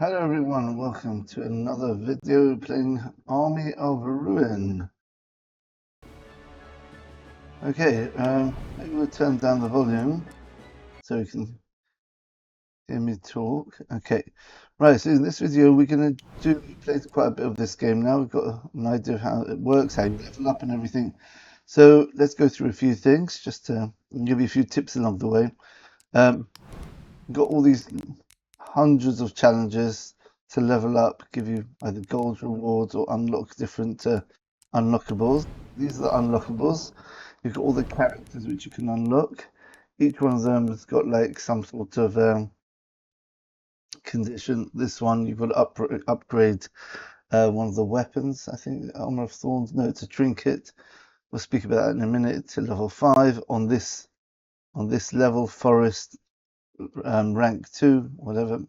Hello everyone, welcome to another video playing Army of Ruin. Okay, maybe we'll turn down the volume so you can hear me talk. Okay, right, so in this video we're going to play quite a bit of this game now. We've got an idea of how it works, how you level up and everything. So let's go through a few things, just to give you a few tips along the way. We've got all these hundreds of challenges to level up, give you either gold rewards or unlock different unlockables. These are the unlockables. You've got all the characters which you can unlock. Each one of them has got like some sort of condition. This one you've got to upgrade one of the weapons. I think Armor of Thorns. No, it's a trinket. We'll speak about that in a minute. To level 5 on this level. Forest rank 2, whatever.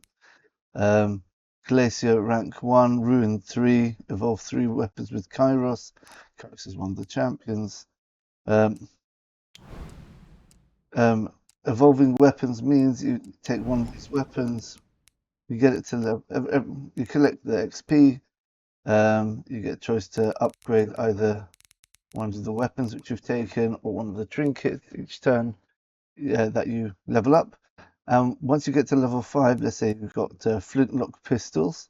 Glacier rank 1, Ruin 3, evolve 3 weapons with Kairos. Kairos is one of the champions. Evolving weapons means you take one of these weapons, you get it to level, you collect the XP, you get a choice to upgrade either one of the weapons which you've taken or one of the trinkets each turn that you level up. Once you get to level 5, let's say you've got flintlock pistols,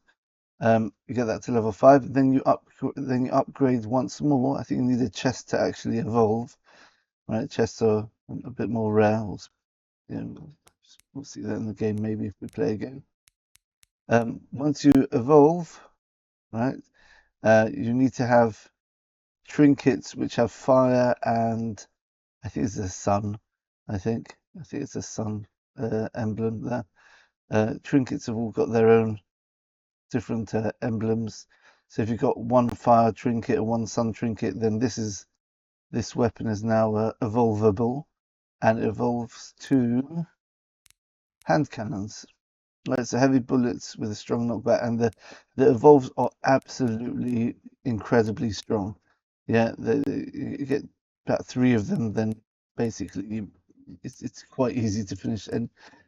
you get that to level 5, then you upgrade once more. I think you need a chest to actually evolve. Right, chests are a bit more rare. We'll see that in the game maybe if we play again. Once you evolve, right, you need to have trinkets which have fire and I think it's a sun. I think it's a sun emblem there. Trinkets have all got their own different emblems. So if you've got one fire trinket and one sun trinket, then this weapon is now evolvable and evolves to hand cannons. Right, so heavy bullets with a strong knockback, and the evolves are absolutely incredibly strong. Yeah, you get about 3 of them, then basically it's quite easy to finish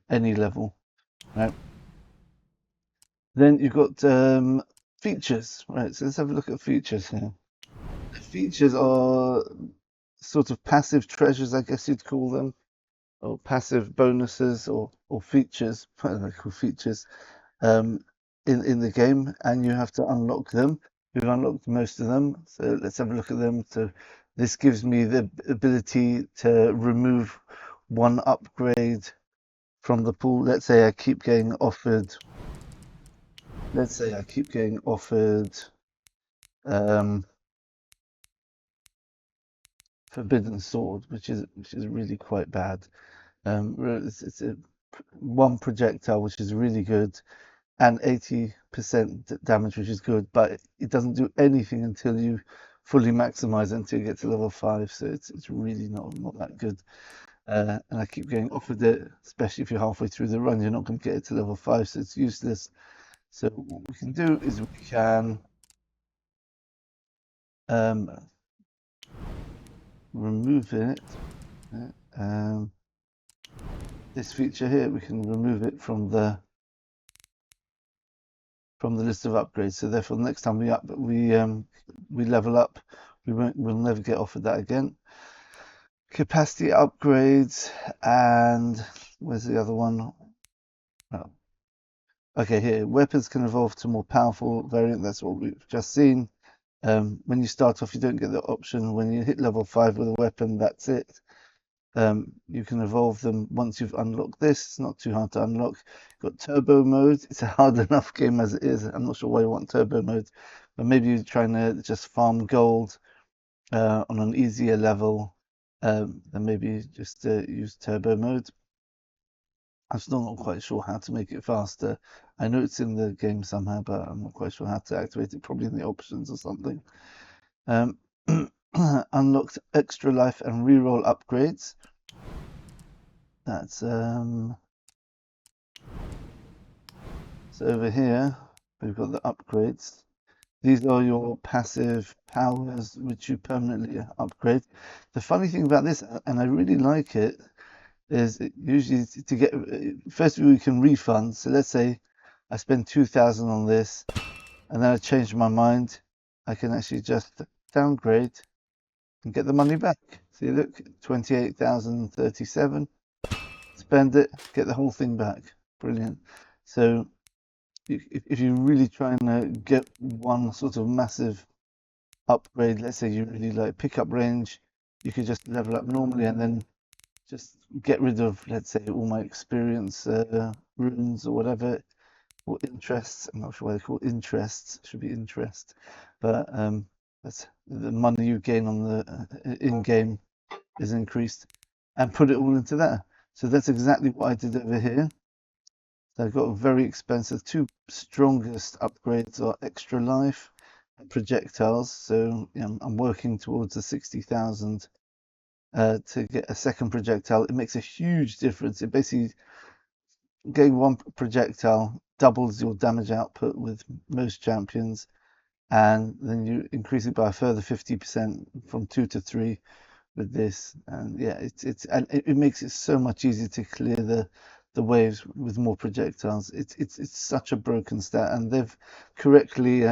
any level, right? Then you've got features, right? So let's have a look at features here. Features are sort of passive treasures, I guess you'd call them, or passive bonuses or features, what are they called, features, um, in the game, and you have to unlock them. We've unlocked most of them, so let's have a look at them. So this gives me the ability to remove one upgrade from the pool. Let's say I keep getting offered. Let's say I keep getting offered um, Forbidden Sword, which is really quite bad. It's a one projectile, which is really good, and 80% damage, which is good, but it doesn't do anything until you fully maximize it until you get to level 5. So it's really not that good. And I keep getting offered it, especially if you're halfway through the run, you're not going to get it to level 5, so it's useless. So what we can do is we can um, remove it. Um, this feature here, we can remove it from the list of upgrades. So therefore, the next time we level up, we'll never get offered that again. Capacity upgrades, and where's the other one? Oh, okay, here weapons can evolve to more powerful variant. That's what we've just seen. When you start off, you don't get the option. When you hit level 5 with a weapon, that's it. You can evolve them once you've unlocked this. It's not too hard to unlock. You've got turbo mode. It's a hard enough game as it is. I'm not sure why you want turbo mode, but maybe you're trying to just farm gold on an easier level. Then maybe just use turbo mode. I'm still not quite sure how to make it faster. I know it's in the game somehow, but I'm not quite sure how to activate it. Probably in the options or something. Unlocked extra life and reroll upgrades. That's so over here we've got the upgrades. These are your passive powers which you permanently upgrade. The funny thing about this, and I really like it, is it usually to get first of all you can refund. So let's say I spend 2,000 on this, and then I change my mind, I can actually just downgrade and get the money back. See, look, 28,037. Spend it, get the whole thing back. Brilliant. So if you're really trying to get one sort of massive upgrade, let's say you really like pickup range, you could just level up normally and then just get rid of, let's say, all my experience runes or whatever, or interests. I'm not sure why they call it interests. It should be interest, but that's the money you gain on the in-game is increased, and put it all into that. So that's exactly what I did over here. So I've got a very expensive. Two strongest upgrades are extra life and projectiles. So I'm working towards the 60,000 to get a second projectile. It makes a huge difference. It basically, getting one projectile doubles your damage output with most champions, and then you increase it by a further 50% from 2 to 3 with this. And yeah, it makes it so much easier to clear the waves with more projectiles. It's such a broken stat, and they've correctly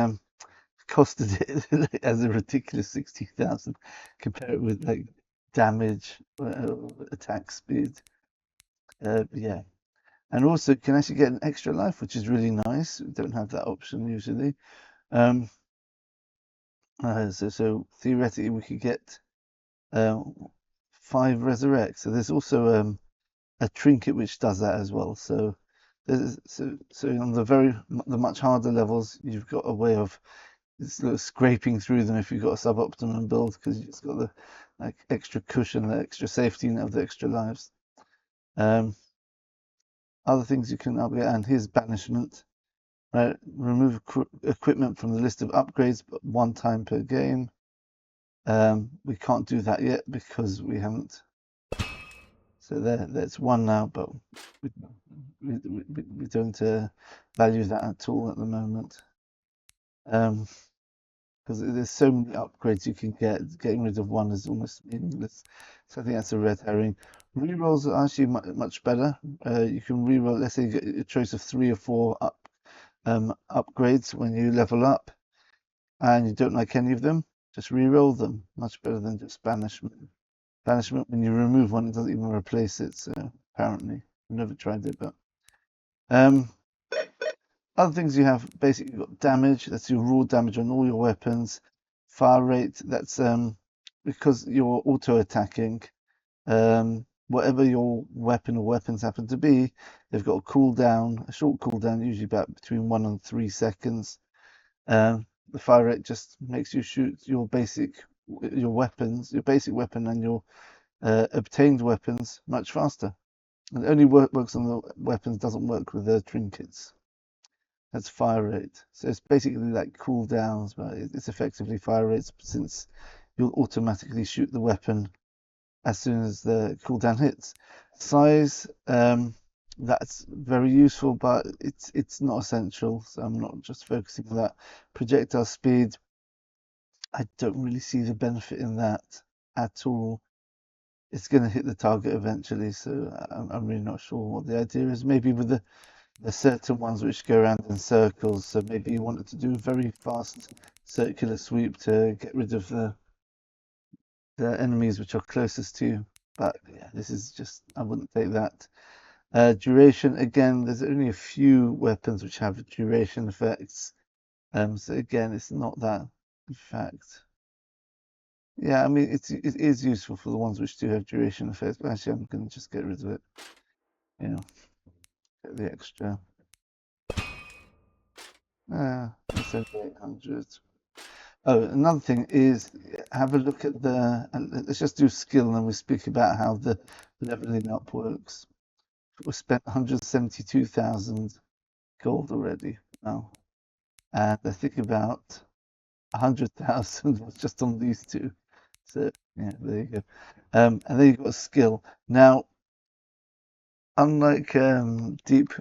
costed it as a ridiculous 60,000. Compare it with like damage, attack speed. Yeah, and also you can actually get an extra life, which is really nice. We don't have that option usually. Um, so theoretically we could get uh, 5 resurrect. So there's also a trinket which does that as well. So so on the much harder levels, you've got a way of sort of scraping through them if you've got a suboptimum build, because you've just got the like extra cushion, the extra safety net of the extra lives. Other things you can upgrade, and here's banishment. Right, remove equipment from the list of upgrades, but 1 time per game. We can't do that yet because we haven't. So that's 1 now, but we don't value that at all at the moment. Because there's so many upgrades you can get. Getting rid of 1 is almost meaningless. So I think that's a red herring. Rerolls are actually much better. You can reroll, let's say you get a choice of 3 or 4 upgrades when you level up, and you don't like any of them, just re-roll them. Much better than just banishment. Banishment, when you remove 1, it doesn't even replace it. So apparently, I've never tried it, but other things you have, basically you've got damage. That's your raw damage on all your weapons. Fire rate. That's because you're auto attacking. Whatever your weapon or weapons happen to be, they've got a cooldown, a short cooldown, usually about between 1 and 3 seconds. The fire rate just makes you shoot your basic weapon and your obtained weapons much faster. It only works on the weapons, doesn't work with the trinkets. That's fire rate. So it's basically like cooldowns, but it's effectively fire rates, since you'll automatically shoot the weapon as soon as the cooldown hits. Size, that's very useful, but it's not essential, so I'm not just focusing on that. Projectile speed, I don't really see the benefit in that at all. It's going to hit the target eventually, so I'm really not sure what the idea is. Maybe with the certain ones which go around in circles, so maybe you wanted to do a very fast circular sweep to get rid of the enemies which are closest to you. But yeah, this is just, I wouldn't take that. Duration, again, there's only a few weapons which have duration effects. So again, it's not that, in fact. Yeah, I mean, it is useful for the ones which do have duration effects, but actually I'm going to just get rid of it. You know, get the extra. It's over 800. Oh, another thing is, have a look at let's just do skill, and then we speak about how the leveling up works. We spent 172,000 gold already now, and I think about 100,000 was just on these two. So yeah, there you go. And then you've got skill. Now, unlike Deep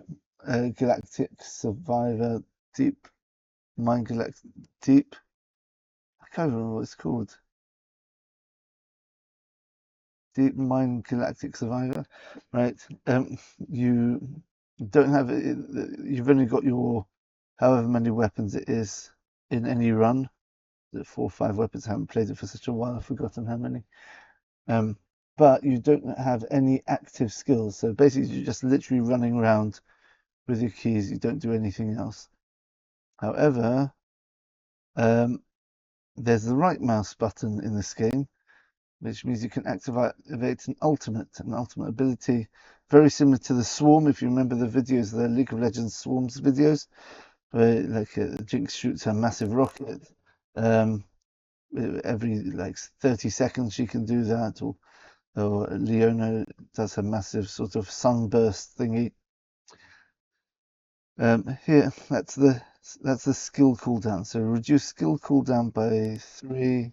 Galactic Survivor, Deep Mind Galactic, Deep, I can't remember what it's called. Deep Mind Galactic Survivor, right? You You don't have it. You've only got your however many weapons it is in any run. The 4 or 5 weapons. I haven't played it for such a while. I've forgotten how many. Um, but you don't have any active skills. So basically, you're just literally running around with your keys. You don't do anything else. However, um, there's the right mouse button in this game, which means you can activate an ultimate ability, very similar to the Swarm. If you remember the videos, the League of Legends Swarms videos, where like Jinx shoots a massive rocket. Um, every like 30 seconds she can do that, or Leona does a massive sort of sunburst thingy. Here, that's the skill cooldown. So reduce skill cooldown by 3.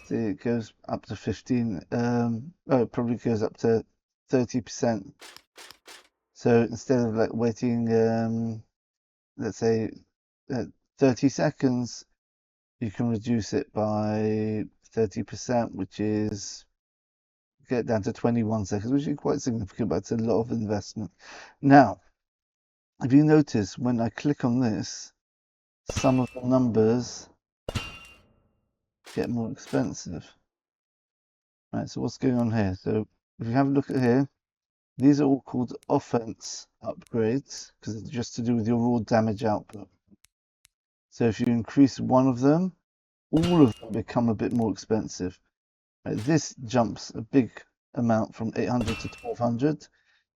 See, it goes up to 15. It probably goes up to 30%. So instead of like waiting, let's say 30 seconds, you can reduce it by 30%, which is get down to 21 seconds, which is quite significant, but it's a lot of investment. Now, if you notice, when I click on this, some of the numbers get more expensive. Right, so what's going on here? So if you have a look at here, these are all called offense upgrades because it's just to do with your raw damage output. So if you increase one of them, all of them become a bit more expensive. Right, this jumps a big amount from 800 to 1200.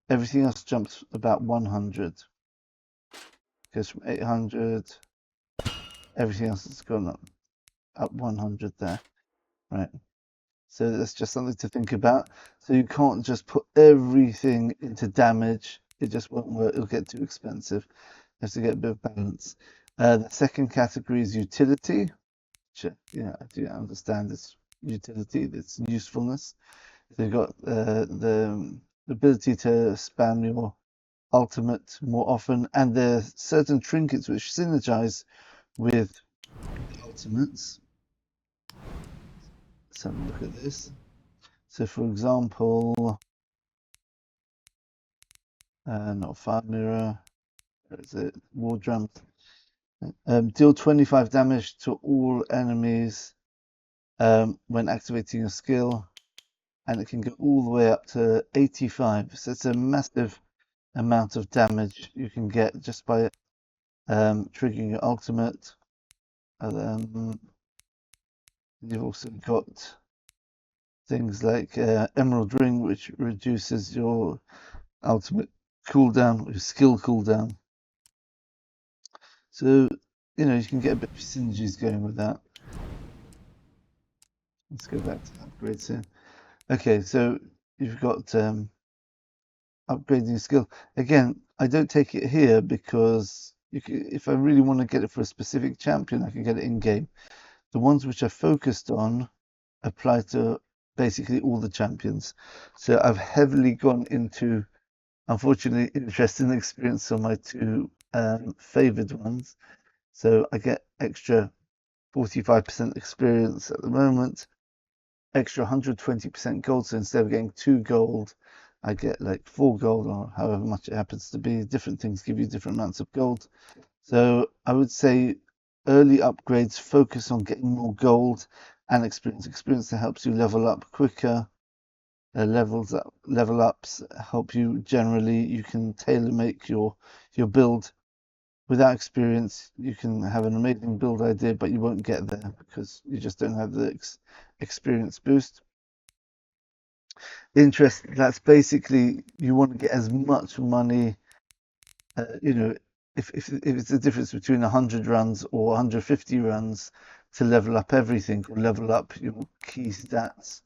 Everything else jumps about 100. Goes from 800. Everything else has gone up 100 there. Right. So that's just something to think about. So you can't just put everything into damage. It just won't work. It'll get too expensive. You have to get a bit of balance. The second category is utility. Which, I do understand its utility, its usefulness. So you've got the ability to spam your ultimate more often, and there are certain trinkets which synergize with the ultimates. Let's have a look at this. So, for example, not fire mirror, where is it? War drums. Deal 25 damage to all enemies when activating a skill, and it can go all the way up to 85. So it's a massive amount of damage you can get just by triggering your ultimate. You've also got things like Emerald Ring, which reduces your ultimate cooldown, your skill cooldown. So, you can get a bit of synergies going with that. Let's go back to upgrades here. Okay, so you've got upgrading skill. Again, I don't take it here because if I really want to get it for a specific champion, I can get it in game. The ones which are focused on apply to basically all the champions. So I've heavily gone into, unfortunately, interest and experience on my two favored ones. So I get extra 45% experience at the moment, extra 120% gold. So instead of getting 2 gold, I get like 4 gold or however much it happens to be. Different things give you different amounts of gold. So I would say early upgrades focus on getting more gold and experience. Experience that helps you level up quicker. Level ups help you generally. You can tailor make your build. Without experience, you can have an amazing build idea, but you won't get there because you just don't have the experience boost. Interest, that's basically you want to get as much money, if it's the difference between 100 runs or 150 runs to level up everything or level up your key stats,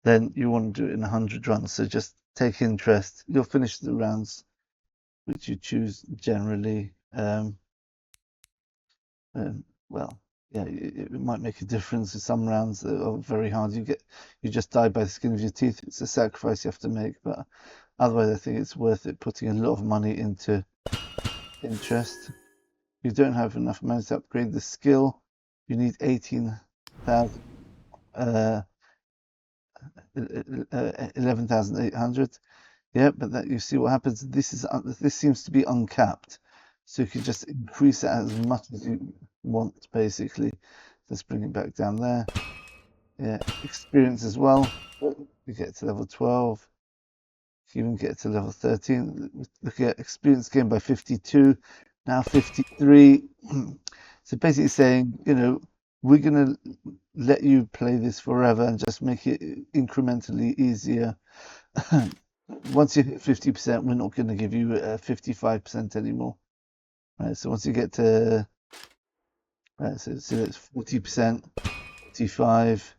then you want to do it in 100 runs. So just take interest. You'll finish the rounds which you choose generally. Well, yeah, it might make a difference in some rounds that are very hard. You just die by the skin of your teeth. It's a sacrifice you have to make, but otherwise, I think it's worth it putting a lot of money into interest. You don't have enough money to upgrade the skill. You need 18,000, 11,800. Yeah, but that you see what happens. This seems to be uncapped, so you can just increase it as much as you want, basically. Let's bring it back down there. Yeah, experience as well. You get to level 12. You even get to level 13. Look at experience gained by 52, now 53. So basically saying, we're going to let you play this forever and just make it incrementally easier. Once you hit 50%, we're not going to give you 55% anymore. Right, so once you get to, right, so that's 40%, 45,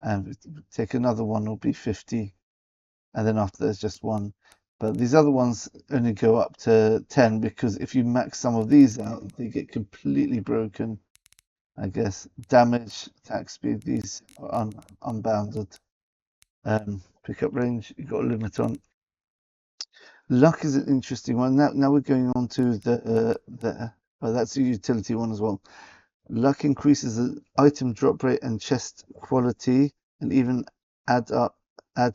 and take another one, will be 50, and then after there's just one. But these other ones only go up to 10 because if you max some of these out, they get completely broken. I guess damage, attack speed, these are unbounded. Pickup range, you've got a limit on. Luck is an interesting one. Now we're going on to well, that's a utility one as well. Luck increases the item drop rate and chest quality, and even add a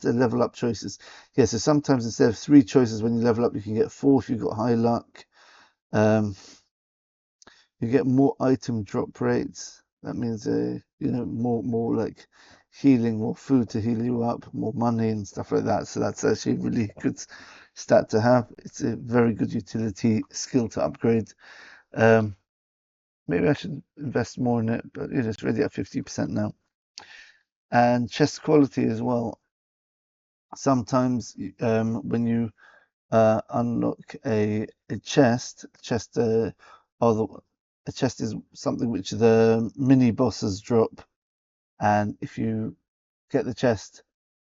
level up choices. Yeah, so sometimes instead of 3 choices when you level up, you can get 4 if you've got high luck. You get more item drop rates. That means more like healing, more food to heal you up, more money and stuff like that. So that's actually a really good stat to have. It's a very good utility skill to upgrade. Maybe I should invest more in it, but it's already at 50% now. And chest quality as well. Sometimes when you unlock a chest, a chest is something which the mini bosses drop, and if you get the chest,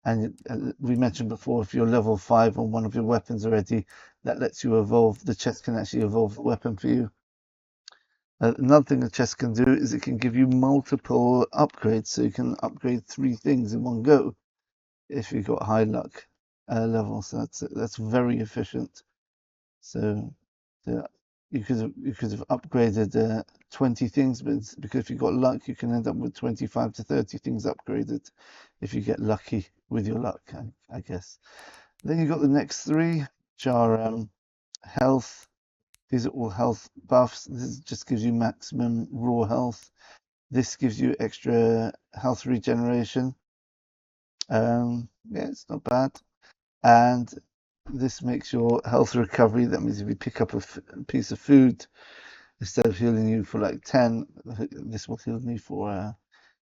and we mentioned before, if you're level 5 on one of your weapons already, that lets you evolve. The chest can actually evolve the weapon for you. Another thing the chest can do is it can give you multiple upgrades, so you can upgrade 3 things in one go if you've got high luck level. So that's very efficient. So you could have upgraded 20 things, but because if you got luck, you can end up with 25 to 30 things upgraded if you get lucky with your luck, I guess. Then you got the next 3, which are health. These are all health buffs. This just gives you maximum raw health. This gives you extra health regeneration. Yeah, it's not bad. And this makes your health recovery. That means if you pick up a piece of food, instead of healing you for like 10, this will heal me for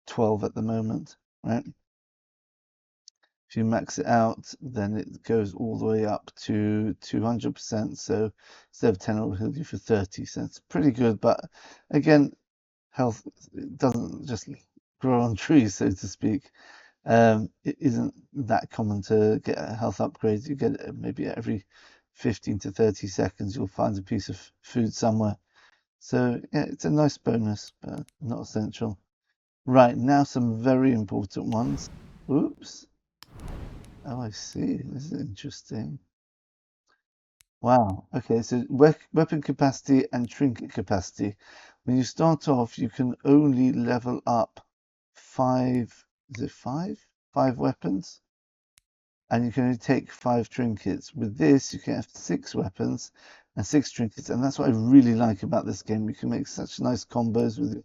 12 at the moment, right? If you max it out, then it goes all the way up to 200%. So instead of 10, it will heal you for 30. So it's pretty good. But again, health doesn't just grow on trees, so to speak. It isn't that common to get a health upgrade. You get it maybe every 15 to 30 seconds, you'll find a piece of food somewhere. So yeah, it's a nice bonus, but not essential. Right, now some very important ones. Oops. Oh, I see. This is interesting. Wow. Okay, so weapon capacity and trinket capacity. When you start off, you can only level up 5, is it 5? 5 weapons, and you can only take 5 trinkets. With this, you can have 6 weapons and 6 trinkets, and that's what I really like about this game. You can make such nice combos with your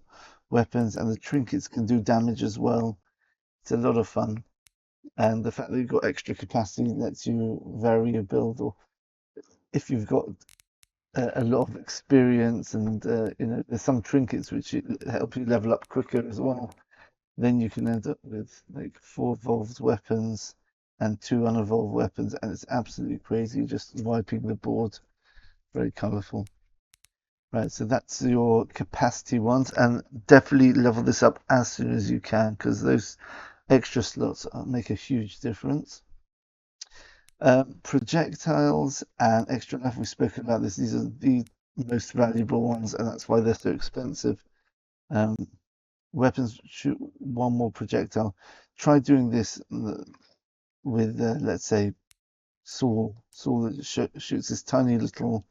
weapons, and the trinkets can do damage as well. It's a lot of fun, and the fact that you've got extra capacity lets you vary your build, or if you've got a lot of experience and there's some trinkets which help you level up quicker as well, then you can end up with like 4 evolved weapons and 2 unevolved weapons, and it's absolutely crazy, just wiping the board. Very colourful. Right, so that's your capacity ones, and definitely level this up as soon as you can because those extra slots make a huge difference. Projectiles and extra life, we've spoken about this. These are the most valuable ones, and that's why they're so expensive. Um, Weapons shoot 1 more projectile. Try doing this with, let's say, Saul. Saul that shoots this tiny little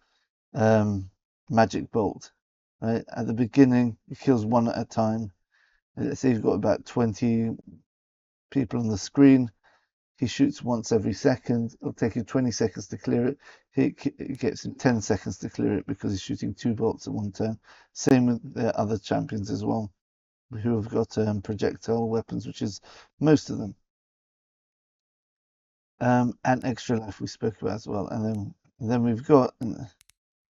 magic bolt. Right? At the beginning, it kills 1 at a time. Let's say you've got about 20 people on the screen. he shoots once every second. It'll take him 20 seconds to clear it. It gets him 10 seconds to clear it because he's shooting 2 bolts at one turn. Same with the other champions as well, who have got projectile weapons, which is most of them. And extra life we spoke about as well. And then we've got,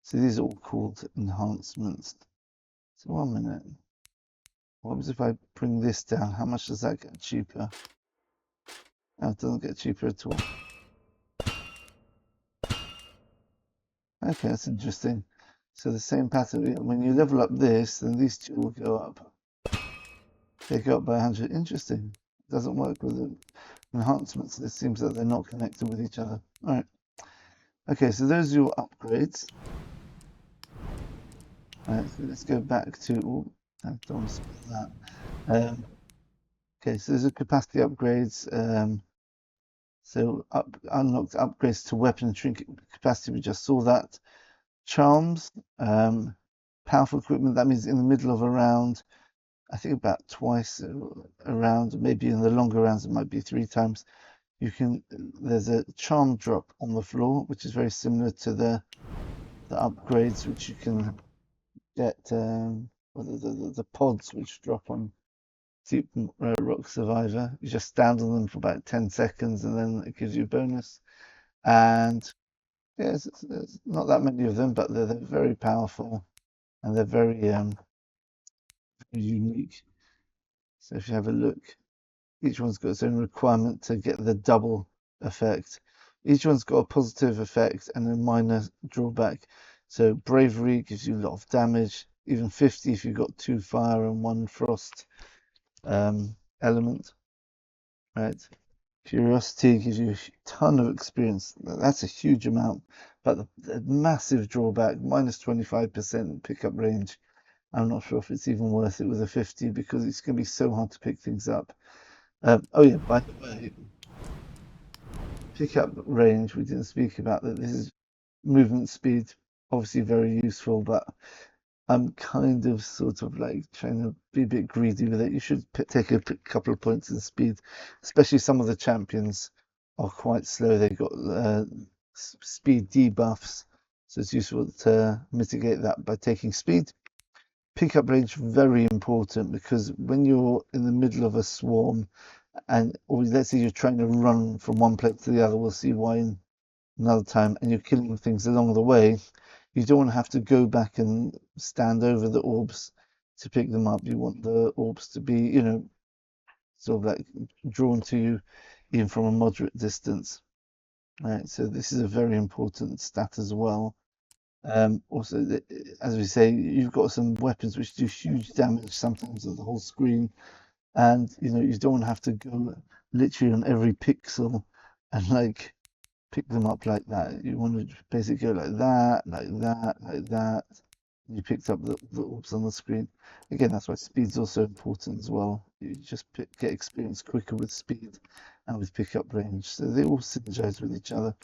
so these are all called enhancements. So 1 minute. What happens if I bring this down? How much does that get cheaper? Oh, it doesn't get cheaper at all. Okay, that's interesting. So the same pattern, when you level up this, then these two will go up. They go up by 100. Interesting. It doesn't work with the enhancements. It seems that they're not connected with each other. All right. Okay, so those are your upgrades. All right, so let's go back to, oh, I don't want to spell that. Okay, so those are capacity upgrades. So unlocked upgrades to weapon and trinket capacity. We just saw that. Charms, powerful equipment. That means in the middle of a round, I think about twice a round. Maybe in the longer rounds, it might be 3 times. There's a charm drop on the floor, which is very similar to the upgrades, which you can get. The pods which drop on Deep Rock Survivor. You just stand on them for about 10 seconds, and then it gives you a bonus. And yeah, there's not that many of them, but they're very powerful and they're very unique. So if you have a look, each one's got its own requirement to get the double effect. Each one's got a positive effect and a minor drawback. So bravery gives you a lot of damage, even 50 if you've got 2 fire and 1 frost element, right? Curiosity gives you a ton of experience. That's a huge amount, but the massive drawback, minus 25% pickup range. I'm not sure if it's even worth it with a 50 because it's going to be so hard to pick things up. Oh yeah, by the way, pickup range, we didn't speak about that. This is movement speed, obviously very useful, but I'm kind of sort of like trying to be a bit greedy with it. You should take a couple of points in speed, especially some of the champions are quite slow. They've got speed debuffs, so it's useful to mitigate that by taking speed. Pickup range very important because when you're in the middle of a swarm or let's say you're trying to run from one place to the other, we'll see why in another time, and you're killing things along the way, you don't want to have to go back and stand over the orbs to pick them up. You want the orbs to be, sort of like drawn to you even from a moderate distance. Right, so this is a very important stat as well. Also, as we say, you've got some weapons which do huge damage sometimes of the whole screen, and you don't want to have to go literally on every pixel and like pick them up like that. You want to basically go like that, like that, like that. You picked up the orbs on the screen. Again, that's why speed's also important as well. You just get experience quicker with speed and with pickup range. So they all synergize with each other.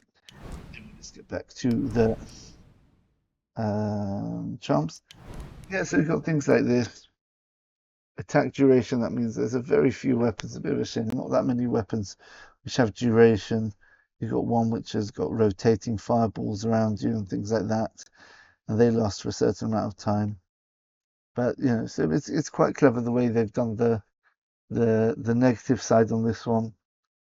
Let's get back to the charms. Yeah, so you've got things like this. Attack duration, that means there's a very few weapons, a bit of a shame, not that many weapons which have duration. You've got one which has got rotating fireballs around you and things like that, and they last for a certain amount of time. But so it's quite clever the way they've done the negative side on this one.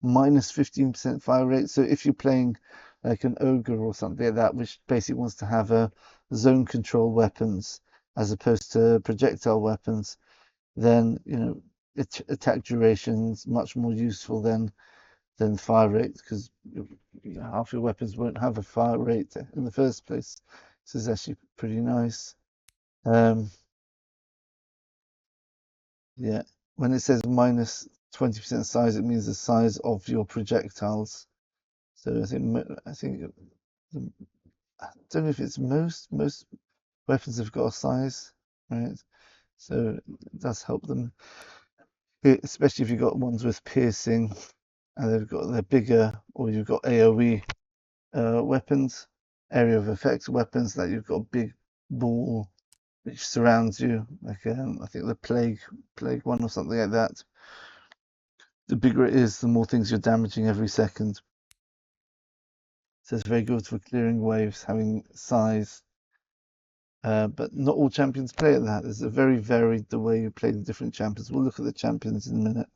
Minus 15% fire rate. So if you're playing like an ogre or something like that, which basically wants to have a zone control weapons as opposed to projectile weapons, then attack duration is much more useful than fire rate because half your weapons won't have a fire rate in the first place. So it's actually pretty nice. Yeah, when it says minus 20% size, it means the size of your projectiles. So I think I don't know if it's most weapons have got a size, right? So it does help them, especially if you've got ones with piercing and they're bigger, or you've got AoE weapons, area of effects weapons, that you've got a big ball which surrounds you, like I think the plague one or something like that. the bigger it is, the more things you're damaging every second. So it's very good for clearing waves, having size. But not all champions play at that. It's a very varied the way you play the different champions. We'll look at the champions in a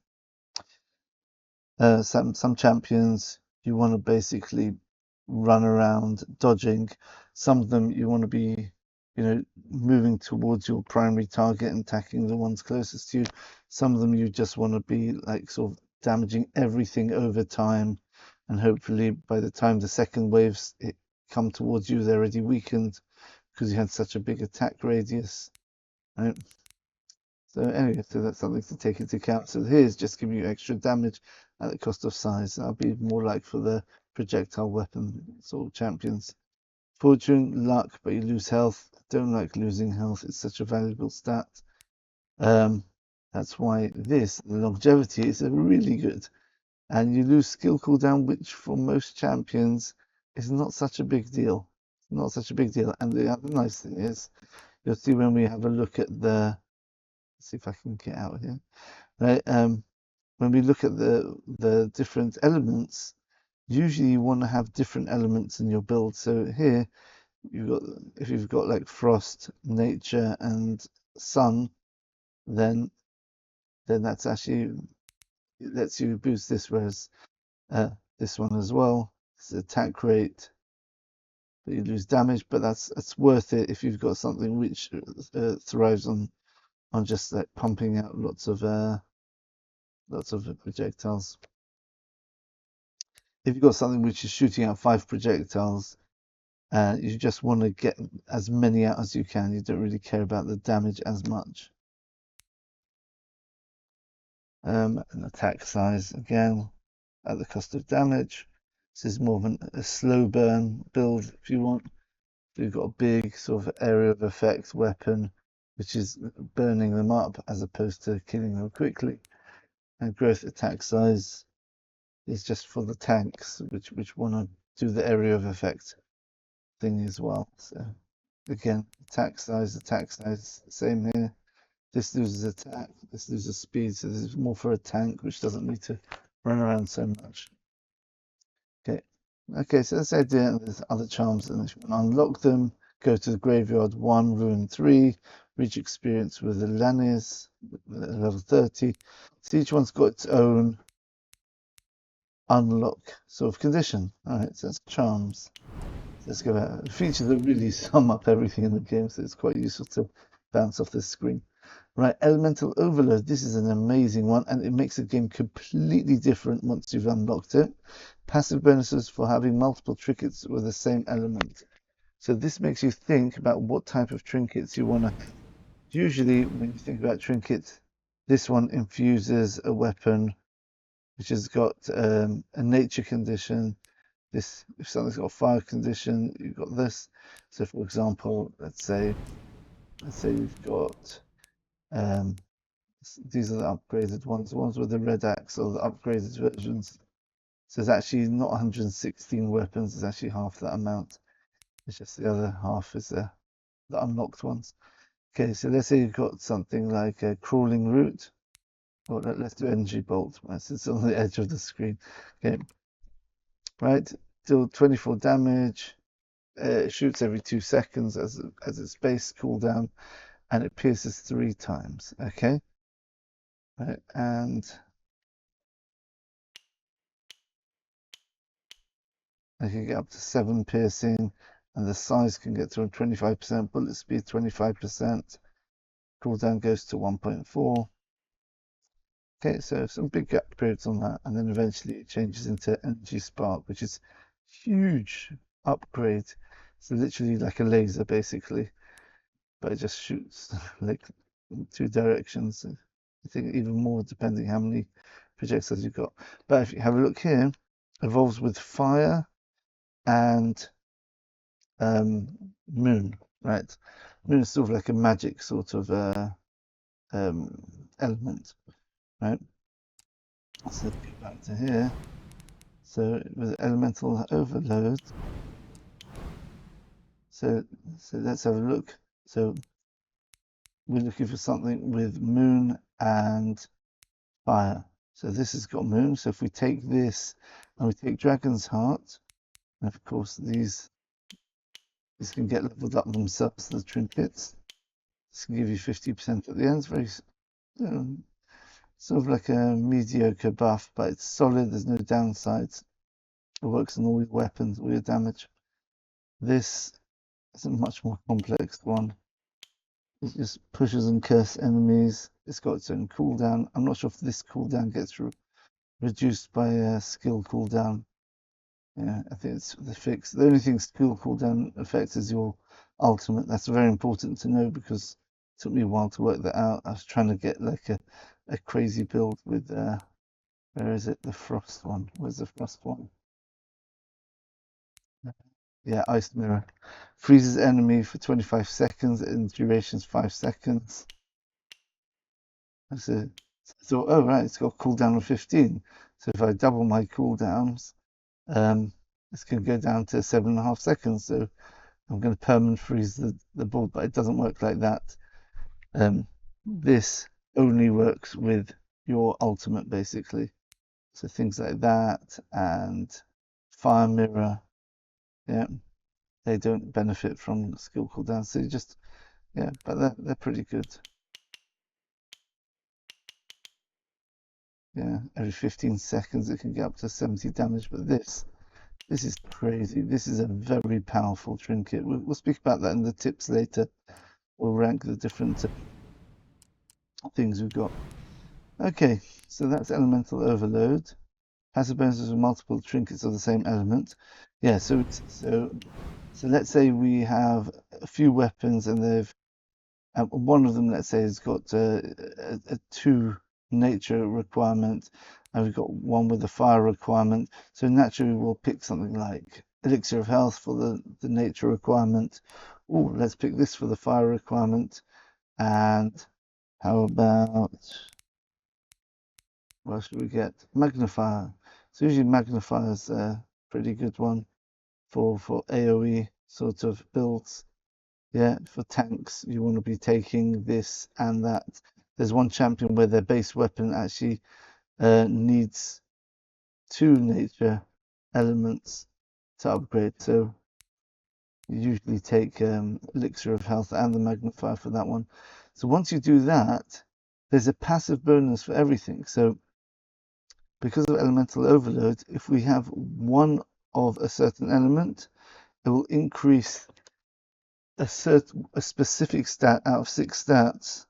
minute. Some champions you want to basically run around dodging. Some of them you want to be, moving towards your primary target and attacking the ones closest to you. Some of them you just want to be like sort of damaging everything over time, and hopefully by the time the second waves come towards you, they're already weakened because you had such a big attack radius. Right? So anyway, so that's something to take into account. So here's just giving you extra damage at the cost of size. That'll be more like for the projectile weapon sort of champions. Fortune, luck, but you lose health. Don't like losing health. It's such a valuable stat. That's why the longevity is really good. And you lose skill cooldown, which for most champions is not such a big deal. Not such a big deal. And the other nice thing is, you'll see when we have a look at the, let's see if I can get out here. Right, when we look at the different elements, usually you want to have different elements in your build. So here, if you've got like frost, nature, and sun, then that's actually, it lets you boost this, whereas this one as well, it's attack rate, but you lose damage, but that's worth it if you've got something which thrives on just like pumping out lots of projectiles. If you've got something which is shooting out 5 projectiles, you just want to get as many out as you can. You don't really care about the damage as much. An attack size, again, at the cost of damage. This is more of a slow burn build if you want. If you've got a big sort of area of effect weapon, which is burning them up as opposed to killing them quickly. And growth attack size is just for the tanks, which want to do the area of effect thing as well. So again, attack size, same here. This loses attack, this loses speed, so this is more for a tank, which doesn't need to run around so much. Okay, so that's the idea, and there's other charms, and if you want to unlock them, go to the graveyard 1, ruin 3, reach experience with the Lanis, level 30. So each one's got its own unlock sort of condition. Alright, so that's charms. Let's go back. Features that really sum up everything in the game, so it's quite useful to bounce off this screen. Right, Elemental Overload. This is an amazing one, and it makes the game completely different once you've unlocked it. Passive bonuses for having multiple trinkets with the same element. So this makes you think about what type of trinkets you want to have. Usually, when you think about trinkets, this one infuses a weapon which has got a nature condition. This, if something's got a fire condition, you've got this. So, for example, let's say you've got these are the upgraded ones, the ones with the red axe or the upgraded versions. So it's actually not 116 weapons, it's actually half that amount. It's just the other half is the unlocked ones. Okay, so let's say you've got something like a crawling root. Or let's do energy bolt. It's on the edge of the screen. Okay, right, deal 24 damage. It shoots every 2 seconds as its base cooldown, and it pierces 3 times. Okay, right, and I can get up to 7 piercing, and the size can get to 25%, bullet speed 25%, cooldown goes to 1.4. Okay, so some big upgrades on that, and then eventually it changes into energy spark, which is huge upgrade. So literally like a laser basically, but it just shoots like in 2 directions. I think even more depending how many projectiles you've got. But if you have a look here, evolves with fire and moon, right? Moon is sort of like a magic sort of element, right? So go back to here. So with elemental overload, so let's have a look. So we're looking for something with moon and fire. So this has got moon. So if we take this and we take Dragon's Heart, and of course these can get leveled up themselves, the trinkets. This can give you 50% at the end. It's very sort of like a mediocre buff, but it's solid. There's no downsides. It works on all your weapons, all your damage. This is a much more complex one. It just pushes and curse enemies. It's got its own cooldown. I'm not sure if this cooldown gets reduced by a skill cooldown. Yeah, I think it's the fix. The only thing skill cooldown affects is your ultimate. That's very important to know because it took me a while to work that out. I was trying to get like a crazy build with where is it? The frost one. Where's the frost one? Yeah, ice mirror. Freezes enemy for 25 seconds and duration's 5 seconds. That's it. So, oh right, it's got a cooldown of 15. So if I double my cooldowns, this can go down to 7.5 seconds. So I'm going to permanent freeze the board, but it doesn't work like that. This only works with your ultimate, basically. So things like that and fire mirror, yeah, they don't benefit from skill cooldown. So you just, yeah, but they're pretty good. Yeah, every 15 seconds it can get up to 70 damage, but this is crazy. This is a very powerful trinket. We'll speak about that in the tips later. We'll rank the different things we've got. Okay, so that's elemental overload. Passive bonuses with multiple trinkets of the same element. Yeah, so let's say we have a few weapons and they've one of them, let's say, has got a 2 nature requirement, and we've got one with a fire requirement. So naturally, we'll pick something like elixir of health for the nature requirement. Oh, let's pick this for the fire requirement. And how about what should we get? Magnifier. So usually magnifier is a pretty good one for AoE sort of builds. Yeah, for tanks, you want to be taking this and that. There's one champion where their base weapon actually needs 2 nature elements to upgrade. So you usually take elixir of health and the magnifier for that one. So once you do that, there's a passive bonus for everything. So because of elemental overload, if we have one of a certain element, it will increase a specific stat out of 6 stats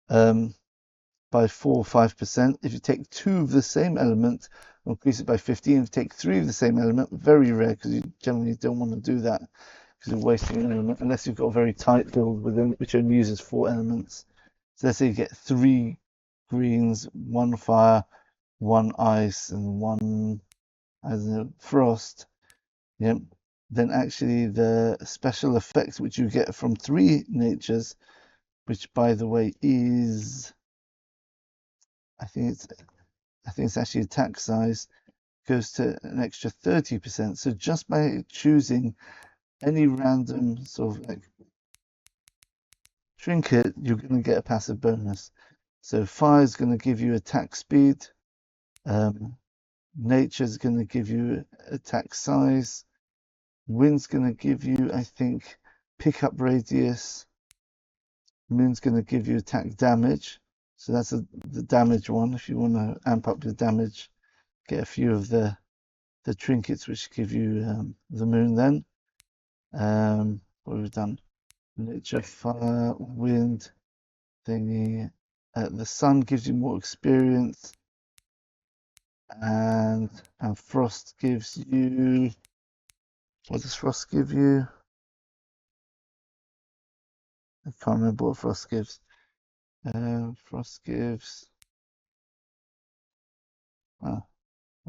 by 4 or 5%. If you take 2 of the same element, increase it by 15. If you take 3 of the same element, very rare because you generally don't want to do that because you're wasting an element unless you've got a very tight build within which only uses 4 elements. So let's say you get 3 greens, 1 fire, 1 ice, and 1 frost. Yeah, then actually the special effect which you get from 3 natures, which by the way is, I think it's actually attack size, goes to an extra 30%. So just by choosing any random sort of like trinket, you're going to get a passive bonus. So fire is going to give you attack speed. Nature is going to give you attack size. Wind's going to give you, I think, pickup radius. Moon's going to give you attack damage. So that's the damage one. If you want to amp up your damage, get a few of the trinkets which give you the moon then. What we've done, nature, fire, wind, thingy. The sun gives you more experience, and frost gives you. What does frost give you? I can't remember what frost gives. Frost gives. What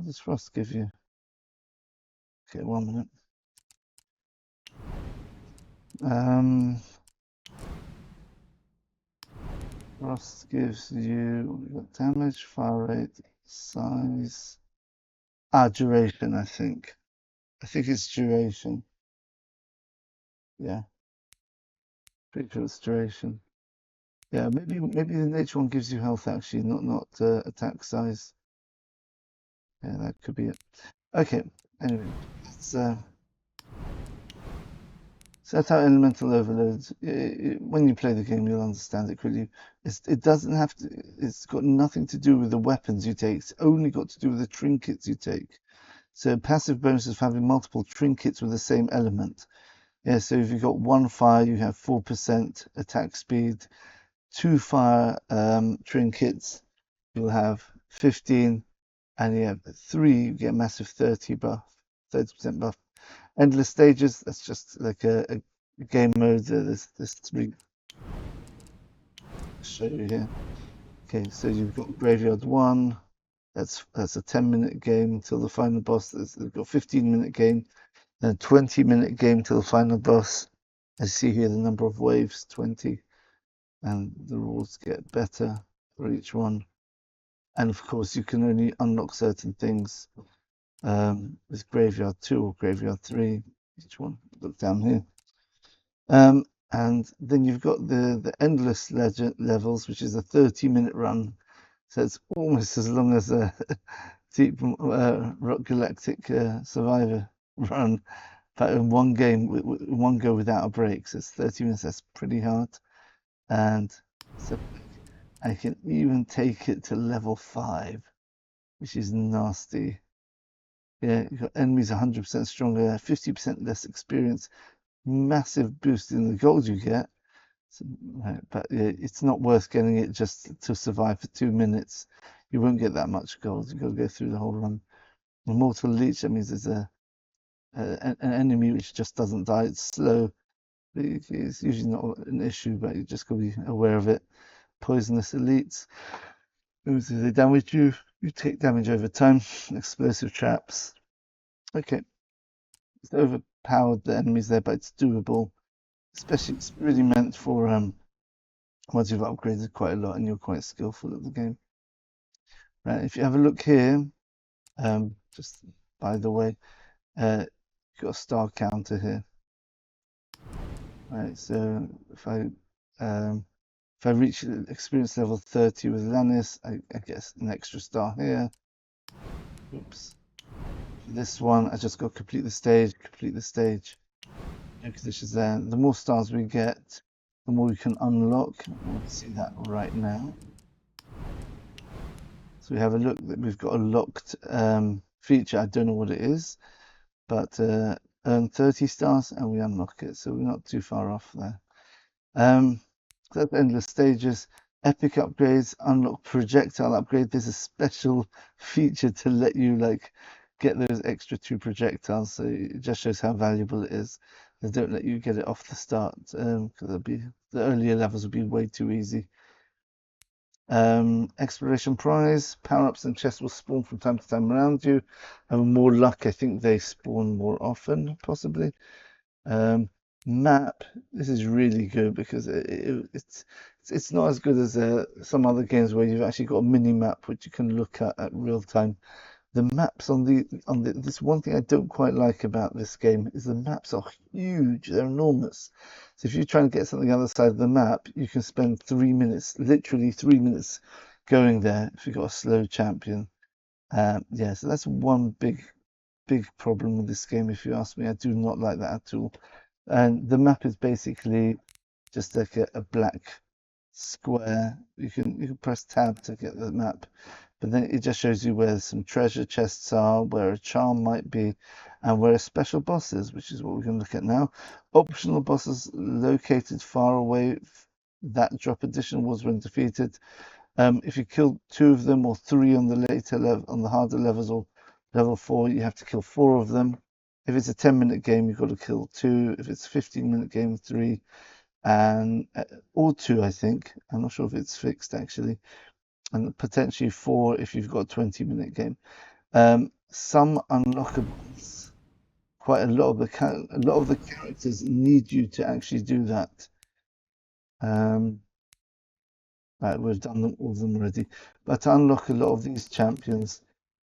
does frost give you? Okay, 1 minute. Frost gives you damage, fire rate, size. Duration, I think. I think it's duration. Yeah, pretty sure it's duration. Yeah, maybe the nature one gives you health actually, not attack size. Yeah, that could be it. Okay, anyway, let's set out elemental overloads. When you play the game, you'll understand it quickly. It doesn't have to, it's got nothing to do with the weapons you take. It's only got to do with the trinkets you take. So passive bonuses for having multiple trinkets with the same element. Yeah, so if you've got one fire, you have 4% attack speed. Two fire trinkets, you'll have 15, and you have three, you get a massive 30% buff. Endless stages, that's just like a game mode. There's three. I'll show you here. Okay, so you've got Graveyard 1, that's a 10-minute game till the final boss. They've got 15-minute game, then a 20-minute game till the final boss. I see here the number of waves, 20, and the rules get better for each one. And of course, you can only unlock certain things with Graveyard 2 or Graveyard 3, each one. Look down here. And then you've got the endless levels, which is a 30-minute run. So it's almost as long as a Deep Rock Galactic Survivor run, but in one game, one go without a break. So it's 30 minutes. That's pretty hard. And so I can even take it to level 5, which is nasty. Yeah, you've got enemies 100% stronger, 50% less experience, massive boost in the gold you get. So, but yeah, it's not worth getting it just to survive for 2 minutes. You won't get that much gold. You've got to go through the whole run. Immortal Leech, that means there's an enemy which just doesn't die. It's slow. It's usually not an issue, but you just got to be aware of it. Poisonous elites. If they damage you, you take damage over time. Explosive traps. Okay, it's overpowered the enemies there, but it's doable. Especially, it's really meant for once you've upgraded quite a lot and you're quite skillful at the game. Right, if you have a look here, just by the way, you've got a star counter here. Right, so if I reach experience level 30 with Lannis, I get an extra star here. Oops. For this one, I just got complete the stage. No conditions there. The more stars we get, the more we can unlock. We'll see that right now. So we have a look that we've got a locked feature. I don't know what it is, but earn 30 stars and we unlock it. So we're not too far off there. That's endless stages, epic upgrades, unlock projectile upgrade. There's a special feature to let you like get those extra 2 projectiles. So it just shows how valuable it is. They don't let you get it off the start because the earlier levels would be way too easy. Exploration prize, power-ups and chests will spawn from time to time around you. And more luck, I think they spawn more often, possibly. Map, this is really good because it's not as good as some other games where you've actually got a mini map which you can look at real time. The maps on this one thing I don't quite like about this game is the maps are huge, they're enormous. So if you try and get something on the other side of the map, you can spend 3 minutes, literally 3 minutes going there if you've got a slow champion. Yeah, so that's one big problem with this game, if you ask me. I do not like that at all. And the map is basically just like a black square. You can press tab to get the map, but then it just shows you where some treasure chests are, where a charm might be, and where a special boss is, which is what we're going to look at now. Optional bosses located far away. That drop additional was when defeated. If you kill 2 of them or 3 on the later level, on the harder levels or level 4, you have to kill 4 of them. If it's a 10-minute game, you've got to kill 2. If it's a 15-minute game, 3, and or 2, I think. I'm not sure if it's fixed actually, and potentially 4 if you've got a 20-minute game. Some unlockables. Quite a lot of the characters need you to actually do that. Right, we've done all of them already. But to unlock a lot of these champions,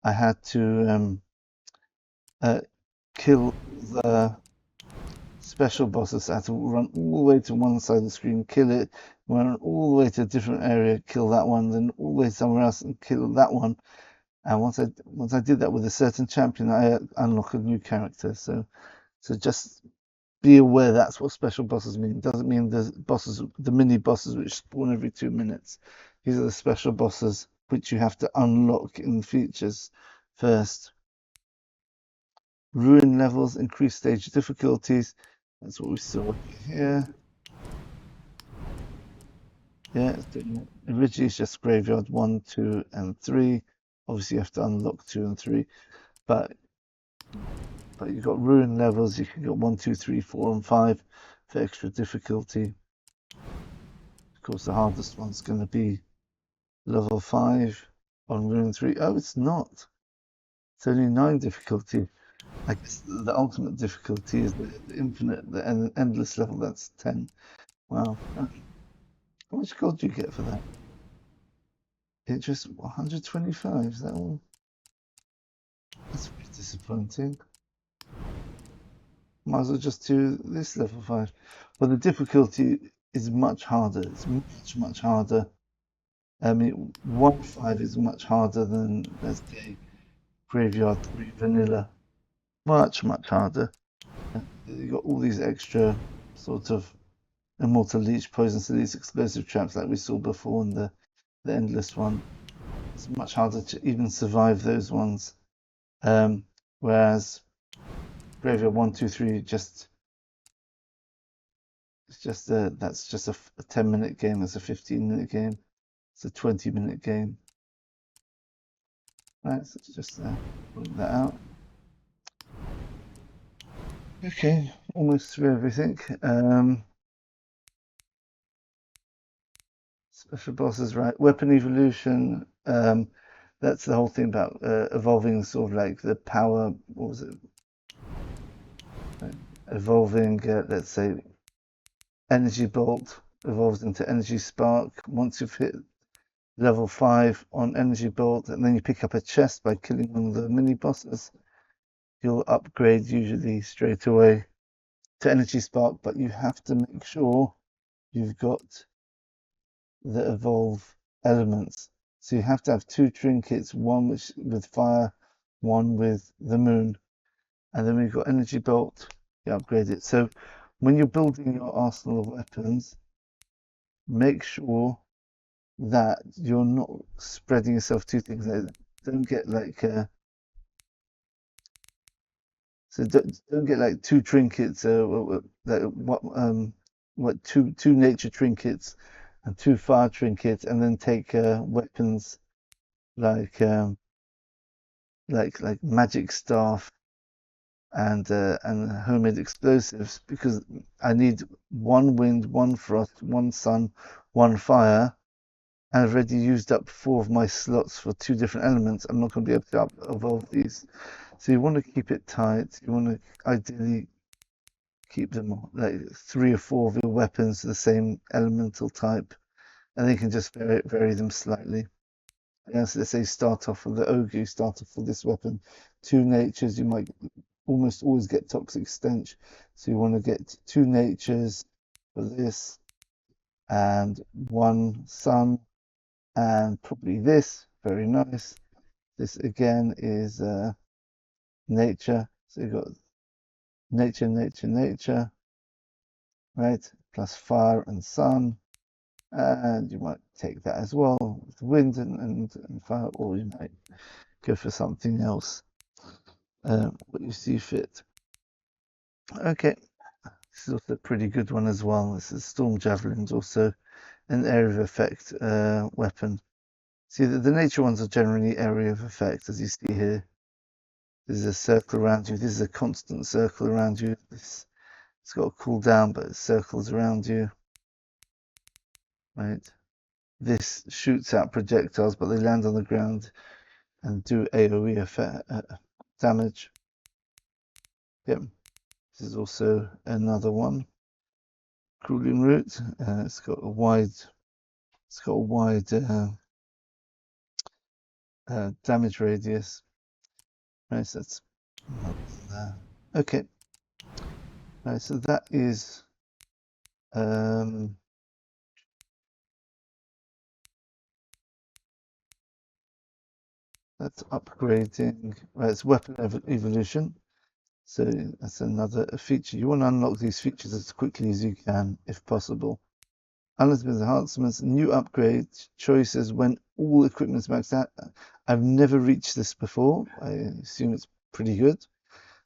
I had to kill the special bosses. I had to run all the way to one side of the screen, kill it, run all the way to a different area, kill that one, then all the way somewhere else and kill that one. And once I did that with a certain champion, I unlock a new character. So just be aware that's what special bosses mean. It doesn't mean the mini bosses which spawn every 2 minutes. These are the special bosses which you have to unlock in features first. Ruin levels, increase stage difficulties. That's what we saw here. Yeah, originally it's just graveyard 1, 2, and 3. Obviously you have to unlock 2 and 3, but you've got ruin levels. You can get 1, 2, 3, 4, and 5 for extra difficulty. Of course, the hardest one's going to be level 5 on ruin 3. Oh, it's not. It's only 9 difficulty. I guess the ultimate difficulty is the infinite, the endless level. That's 10. Wow. How much gold do you get for that? It just 125. Is that all? That's pretty disappointing. Might as well just do this level 5. Well, the difficulty is much harder. It's much harder. I mean, 1.5 is much harder than, let's say, Graveyard 3 Vanilla. Much harder. You got all these extra sort of Immortal Leech, Poison Leech, explosive traps like we saw before in the Endless one. It's much harder to even survive those ones. Whereas Graveyard 1, 2, 3 that's just a 10-minute game. That's a 15-minute game. It's a 20-minute game. Right, so just point that out. Okay, almost through everything. Special bosses, right? Weapon evolution. That's the whole thing about evolving, sort of like the power. What was it? Evolving, let's say, energy bolt evolves into energy spark. Once you've hit level 5 on energy bolt, and then you pick up a chest by killing one of the mini bosses, you'll upgrade usually straight away to energy spark. But you have to make sure you've got the evolve elements. So you have to have 2 trinkets, one which with fire, one with the moon. And then we've got energy bolt, you upgrade it. So when you're building your arsenal of weapons, make sure that you're not spreading yourself too thin. Don't get like don't get like 2 trinkets, what two nature trinkets and 2 fire trinkets, and then take weapons like magic staff and homemade explosives, because I need 1 wind, 1 frost, 1 sun, 1 fire, and I've already used up 4 of my slots for 2 different elements. I'm not going to be able to evolve these. So you want to keep it tight. You want to ideally keep them like 3 or 4 of your weapons the same elemental type, and then you can just vary them slightly. Yes, let's say start off with the ogre, you start off with this weapon. 2 natures, you might almost always get toxic stench. So you want to get 2 natures for this, and 1 sun, and probably this. Very nice. This again is nature. So you've got nature, right? Plus fire and sun. And you might take that as well with wind and fire, or you might go for something else, what you see fit. Okay, this is also a pretty good one as well. This is Storm Javelin's also an area of effect weapon. See, the nature ones are generally area of effect, as you see here. There's a circle around you. This is a constant circle around you. It's got a cooldown, but it circles around you. Right. This shoots out projectiles, but they land on the ground and do AoE effect, damage. Yep. This is also another one. Cooling route. It's got a wide damage radius. Right, so that's there. Okay. Right, so that is that's upgrading. Well, it's weapon evolution. So that's another feature. You want to unlock these features as quickly as you can, if possible. Unlimited enhancements, new upgrade choices when all equipment's maxed out. I've never reached this before. I assume it's pretty good.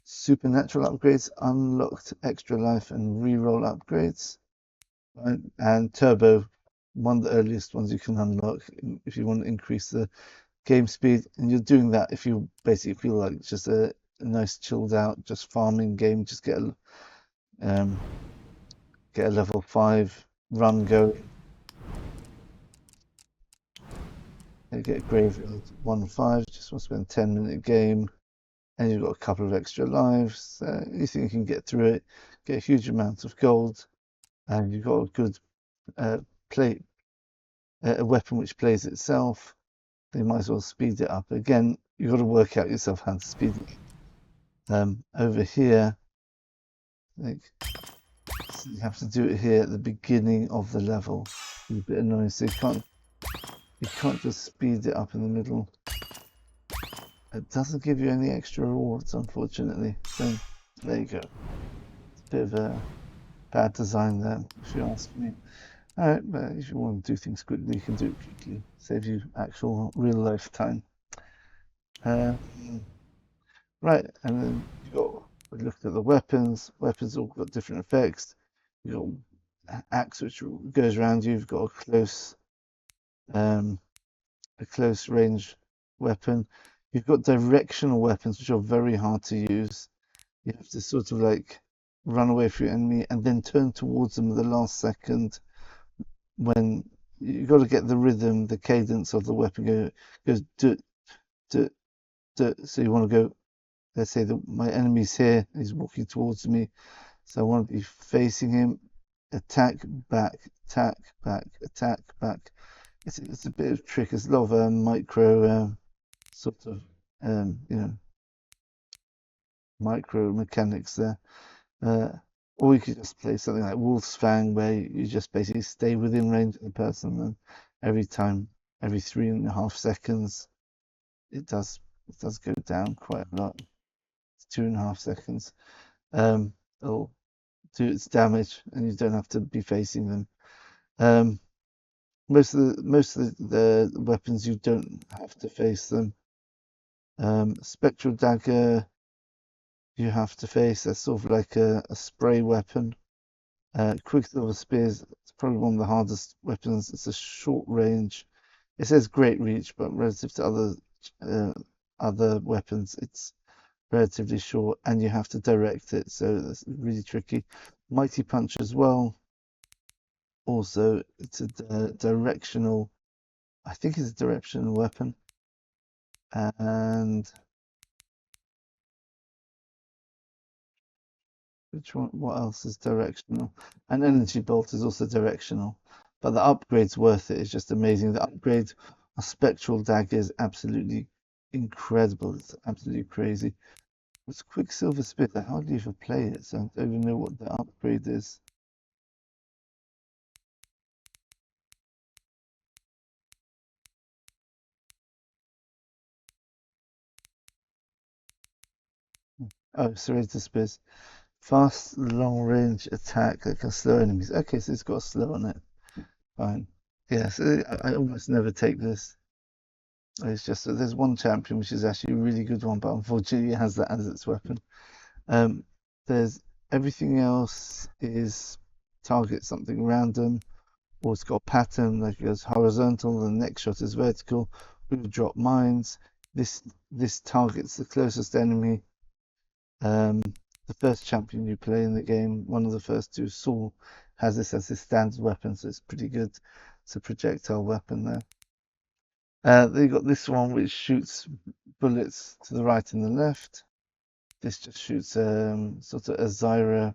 Supernatural upgrades, unlocked extra life and reroll upgrades. Right? And turbo, one of the earliest ones you can unlock if you want to increase the game speed. And you're doing that if you basically feel like it's just a nice chilled out, just farming game. Just get a level 5 run going. You get Graveyard 1-5, just want to spend a 10-minute game, and you've got a couple of extra lives. You think you can get through it, get a huge amount of gold, and you've got a good play, a weapon which plays itself. Then you might as well speed it up. Again, you've got to work out yourself how to speed it. Over here, like, so you have to do it here at the beginning of the level. It's a bit annoying, so you can't just speed it up in the middle. It doesn't give you any extra rewards, unfortunately. So there you go. It's a bit of a bad design there, if you ask me. Alright, but if you want to do things quickly, you can do it quickly. Save you actual real life time. Right, and then we looked at the weapons. Weapons all got different effects. You've got axe which goes around you. You've got a close range weapon. You've got directional weapons which are very hard to use. You have to sort of like run away from your enemy and then turn towards them at the last second when you've got to get the rhythm, the cadence of the weapon goes do. So you want to go, let's say that my enemy's here, he's walking towards me. So I want to be facing him, attack, back, attack, back, attack, back. It's a bit of a trick. There's a lot of micro sort of micro mechanics there. Or you could just play something like Wolf's Fang, where you just basically stay within range of the person, and every 3.5 seconds, it does go down quite a lot. It's 2.5 seconds. It'll do its damage, and you don't have to be facing them. Most of the weapons you don't have to face them. Spectral dagger you have to face. That's sort of like a spray weapon. Quicksilver spears, it's probably one of the hardest weapons. It's a short range. It says great reach, but relative to other weapons, it's relatively short, and you have to direct it, so that's really tricky. Mighty punch as well. Also, it's a directional. I think it's a directional weapon, and which one? What else is directional? And energy bolt is also directional, but the upgrade's worth it. It's just amazing. The upgrade of spectral dagger is absolutely incredible. It's absolutely crazy. It's Quicksilver Spear. I hardly ever play it, so I don't even know what the upgrade is. Oh, Serrated Spears. Fast, long range attack that can slow enemies. Okay, so it's got a slow on it. Fine. Yeah, so I almost never take this. It's just that there's one champion which is actually a really good one, but unfortunately it has that as its weapon. There's everything else is target something random, or it's got a pattern, like it goes horizontal, the next shot is vertical. We drop mines. This targets the closest enemy. The first champion you play in the game, one of the first two, Saul, has this as his standard weapon, so it's pretty good. It's a projectile weapon there. Then you got this one which shoots bullets to the right and the left. This just shoots sort of a Zyra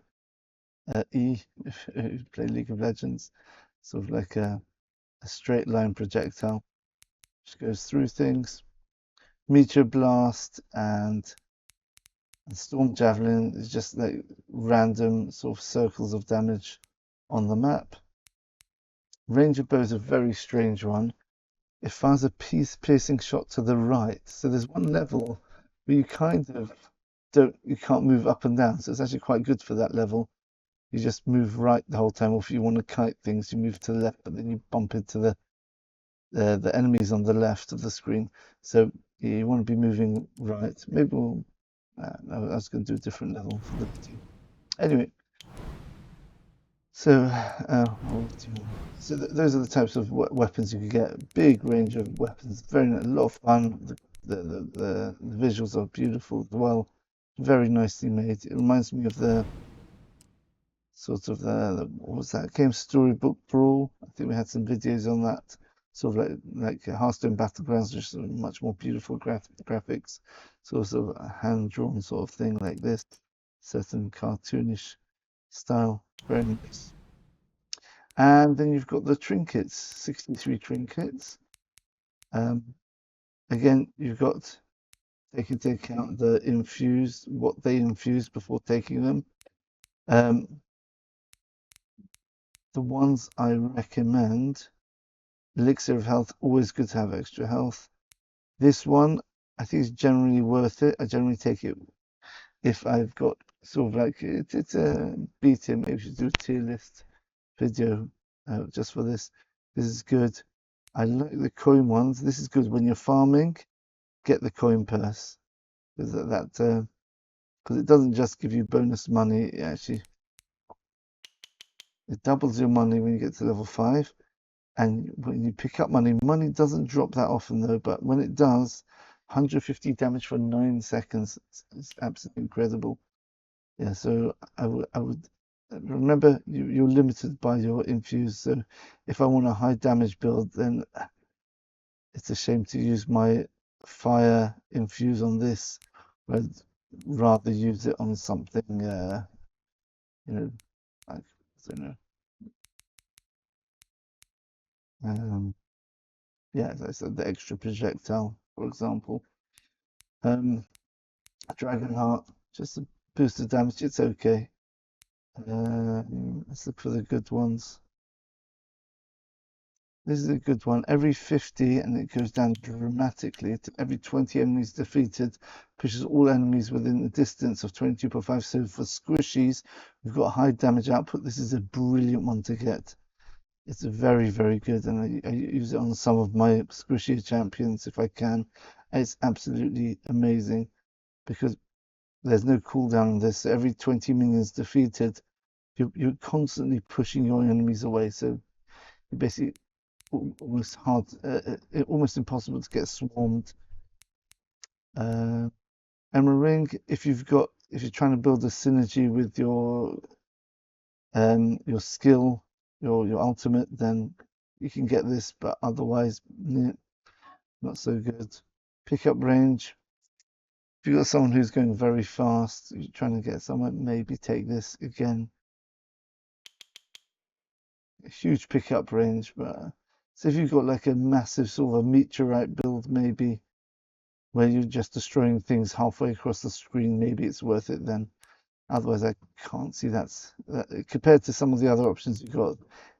E, if you play League of Legends, sort of like a straight line projectile which goes through things. Meteor Blast and Storm Javelin is just like random sort of circles of damage on the map. Ranger Bow is a very strange one. it fires a piercing shot to the right. So there's one level where you kind of you can't move up and down. So it's actually quite good for that level. You just move right the whole time, or if you want to kite things, you move to the left, but then you bump into the enemies on the left of the screen. So you want to be moving right. Maybe we'll. I was going to do a different level for the video. Anyway, so those are the types of weapons you can get. Big range of weapons. Very a lot of fun. The visuals are beautiful as well. Very nicely made. It reminds me of the sort of what was that game? Storybook Brawl. I think we had some videos on that. Sort of like Hearthstone Battlegrounds, just much more beautiful graphics. Sort of a hand-drawn sort of thing like this. Certain cartoonish style. Very nice. And then you've got the trinkets, 63 trinkets. Again, you've got take into account the infused, what they infuse before taking them. The ones I recommend, Elixir of Health, always good to have extra health. This one, I think is generally worth it. I generally take it if I've got sort of like, it's a beta, maybe we should do a tier list video just for this. This is good. I like the coin ones. This is good when you're farming. Get the coin purse because because it doesn't just give you bonus money. It doubles your money when you get to level 5. And when you pick up money, money doesn't drop that often though. But when it does, 150 damage for 9 seconds. It's absolutely incredible. Yeah. So I would remember you're limited by your infuse. So if I want a high damage build, then it's a shame to use my fire infuse on this. I'd rather use it on something, like, I don't know. Yeah, as I said, the extra projectile, for example. Dragonheart, just a boost of damage, it's okay. Let's look for the good ones. This is a good one. Every 50, and it goes down dramatically. Every 20 enemies defeated, pushes all enemies within the distance of 22.5. So for squishies, we've got high damage output. This is a brilliant one to get. It's very, very good, and I use it on some of my squishy champions if I can. It's absolutely amazing because there's no cooldown on this. So every 20 minions defeated, you're constantly pushing your enemies away. So you basically almost almost impossible to get swarmed. Emerald Ring, if you're trying to build a synergy with your skill, your ultimate, then you can get this, but otherwise, not so good. Pickup range. If you've got someone who's going very fast, you're trying to get someone, maybe take this again. A huge pickup range, but so if you've got like a massive sort of a meteorite build, maybe where you're just destroying things halfway across the screen, maybe it's worth it then. Otherwise, I can't see that compared to some of the other options you've got.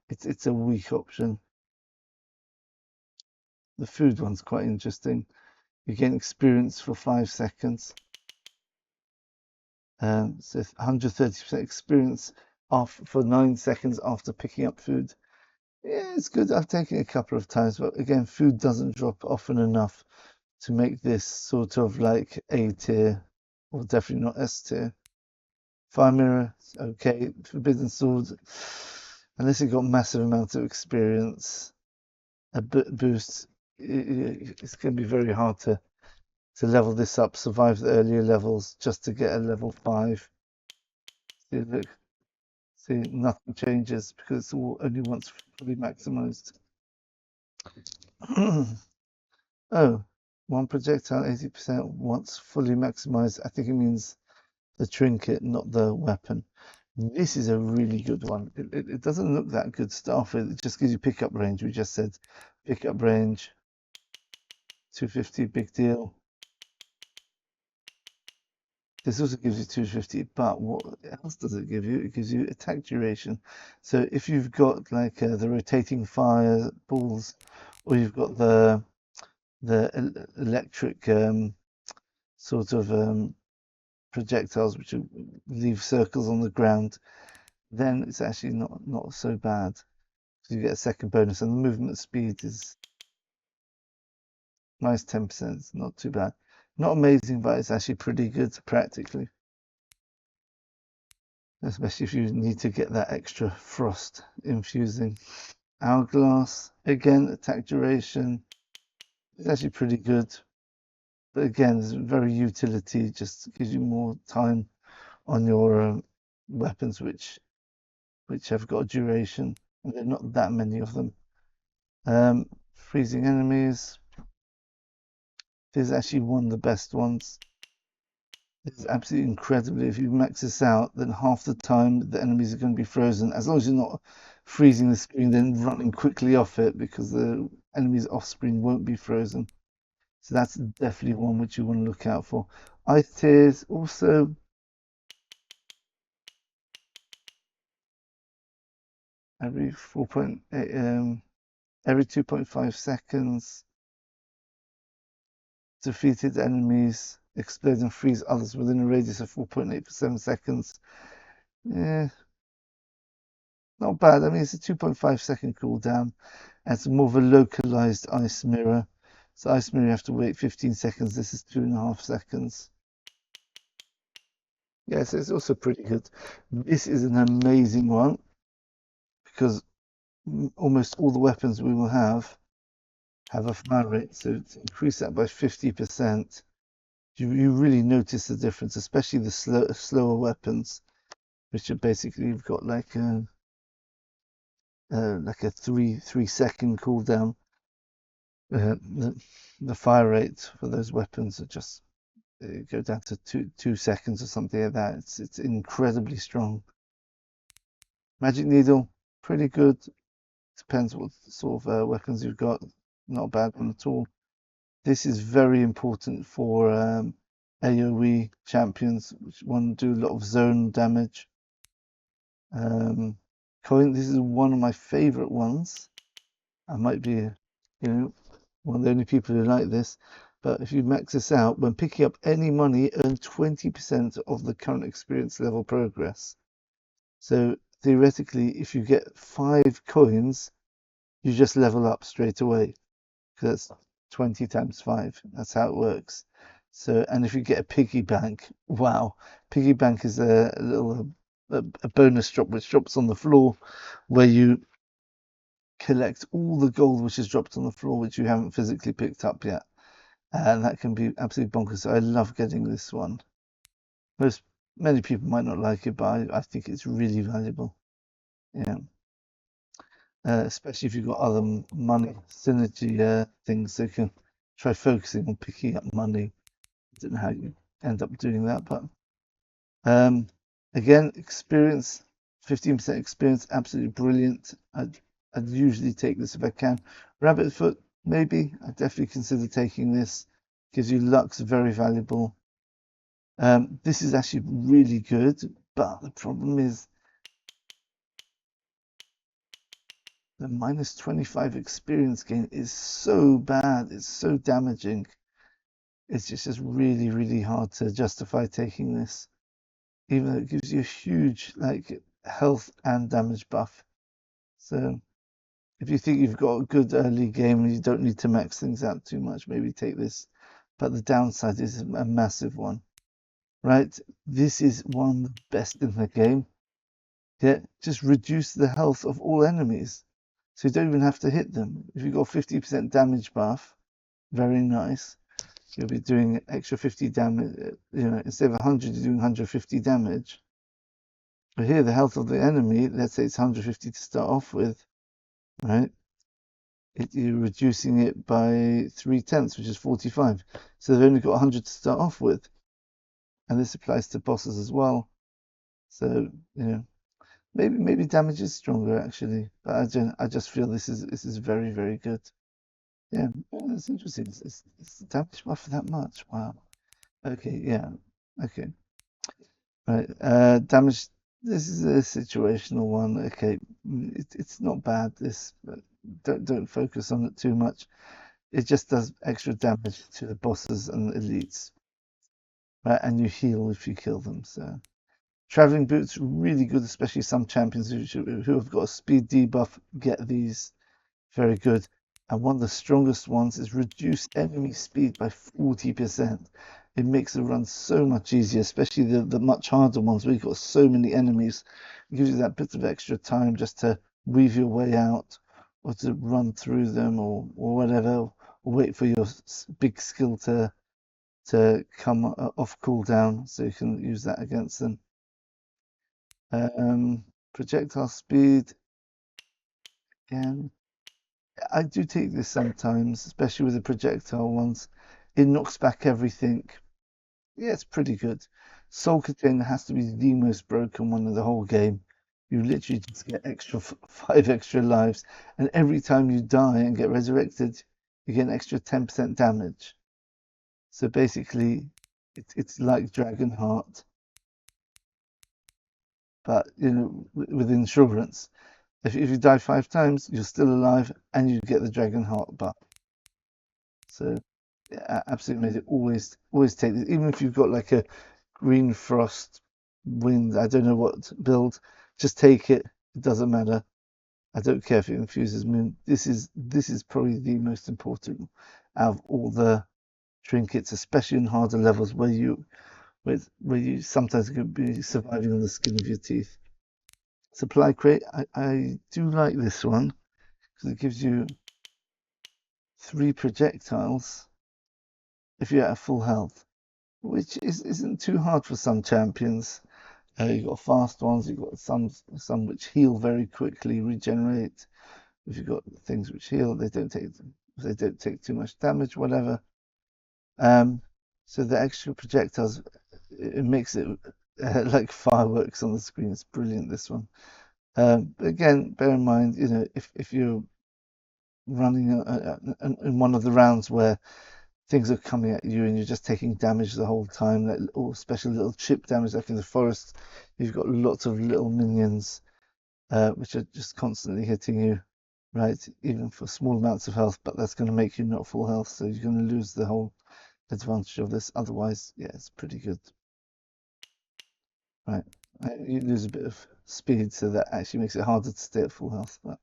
It's a weak option. The food one's quite interesting. You gain experience for 5 seconds. So 130% experience for 9 seconds after picking up food. Yeah, it's good. I've taken it a couple of times, but again, food doesn't drop often enough to make this sort of like A tier, or definitely not S tier. Fire Mirror, okay. Forbidden Sword, unless you've got massive amounts of experience, a boost, it's going to be very hard to level this up, survive the earlier levels just to get a level 5. See, look, see, nothing changes because it's all only once fully maximized. Oh, one projectile 80% once fully maximized. I think it means the trinket, not the weapon. This is a really good one. It doesn't look that good to start off with. It just gives you pickup range. We just said pickup range, 250, big deal. This also gives you 250, but what else does it give you? It gives you attack duration. So if you've got like the rotating fire balls or you've got the electric sort of projectiles which leave circles on the ground, then it's actually not so bad. So you get a second bonus, and the movement speed is minus 10%. It's not too bad. Not amazing, but it's actually pretty good practically. Especially if you need to get that extra frost infusing. Hourglass, again, attack duration. It's actually pretty good. But again, it's very utility, just gives you more time on your weapons which have got a duration. And there are not that many of them. Freezing enemies. This is actually one of the best ones. It's absolutely incredible. If you max this out, then half the time the enemies are going to be frozen. As long as you're not freezing the screen, then running quickly off it, because the enemy's off screen won't be frozen. So that's definitely one which you want to look out for. Ice tears also. Every 4.8, every 2.5 seconds. Defeated enemies explode and freeze others within a radius of 4.8 for 7 seconds. Yeah, not bad. I mean, it's a 2.5-second cooldown, and it's more of a localized ice mirror. So ice mirror, you have to wait 15 seconds. This is 2.5 seconds. Yes, it's also pretty good. This is an amazing one because almost all the weapons we will have a fire rate. So to increase that by 50%, you really notice the difference, especially the slower weapons, which are basically you've got like a 3 second cooldown. The fire rate for those weapons are just go down to 2 seconds or something like that. It's incredibly strong. Magic needle, pretty good. Depends what sort of weapons you've got. Not a bad one at all. This is very important for AoE champions, which want to do a lot of zone damage. Coin. This is one of my favorite ones. I might be, one of the only people who like this. But if you max this out, when picking up any money, earn 20% of the current experience level progress. So theoretically, if you get 5 coins, you just level up straight away, because that's 20 times 5. That's how it works. So, and if you get a piggy bank, wow, piggy bank is a little a bonus drop which drops on the floor, where you collect all the gold which is dropped on the floor which you haven't physically picked up yet, and that can be absolutely bonkers. So I love getting this one. Many people might not like it, but I think it's really valuable. Yeah. Especially if you've got other money synergy things, so you can try focusing on picking up money. I don't know how you end up doing that, but again, experience, 15% experience, absolutely brilliant. I'd usually take this if I can. Rabbit foot, maybe. I definitely consider taking this. Gives you luck's very valuable. This is actually really good, but the problem is the minus 25 experience gain is so bad. It's so damaging. It's just really, really hard to justify taking this, even though it gives you a huge like health and damage buff. So if you think you've got a good early game and you don't need to max things out too much, maybe take this. But the downside is a massive one, right? This is one of the best in the game. Yeah, just reduce the health of all enemies, so you don't even have to hit them. If you've got 50% damage buff, very nice. You'll be doing extra 50 damage. Instead of 100, you're doing 150 damage. But here, the health of the enemy, let's say it's 150 to start off with, right? You're reducing it by 3/10, which is 45. So they've only got 100 to start off with, and this applies to bosses as well. So maybe damage is stronger actually, but I just feel this is very, very good. Yeah, that's interesting. It's damage buff for that much. Wow. Okay, yeah. Okay. Right. Damage. This is a situational one. Okay, it's not bad. This, but don't focus on it too much. It just does extra damage to the bosses and the elites, right? And you heal if you kill them. So traveling boots really good, especially some champions who have got a speed debuff get these. Very good. And one of the strongest ones is reduce enemy speed by 40%. It makes the run so much easier, especially the much harder ones where you've got so many enemies. It gives you that bit of extra time just to weave your way out or to run through them or whatever, or wait for your big skill to come off cooldown so you can use that against them. Projectile speed, again. I do take this sometimes, especially with the projectile ones. It knocks back everything. Yeah, it's pretty good. Soul Container has to be the most broken one of the whole game. You literally just get extra 5 extra lives, and every time you die and get resurrected, you get an extra 10% damage. So basically, it's like Dragonheart, but with insurance. If you die 5 times, you're still alive, and you get the Dragonheart buff. So yeah, absolutely amazing. Always take this, even if you've got like a green frost wind. I don't know what build. Just take it. It doesn't matter. I don't care if it infuses moon. This is probably the most important out of all the trinkets, especially in harder levels where you sometimes could be surviving on the skin of your teeth. Supply crate. I do like this one because it gives you 3 projectiles if you're at full health, which isn't too hard for some champions. You've got fast ones, you've got some which heal very quickly, regenerate. If you've got things which heal, they don't take too much damage, whatever. So the extra projectiles, it makes it like fireworks on the screen. It's brilliant, this one. But again, bear in mind, if you're running in one of the rounds where things are coming at you and you're just taking damage the whole time, like, or especially little chip damage like in the forest, you've got lots of little minions which are just constantly hitting you, right? Even for small amounts of health, but that's going to make you not full health, so you're going to lose the whole advantage of this. Otherwise, yeah, it's pretty good, right? You lose a bit of speed, so that actually makes it harder to stay at full health. But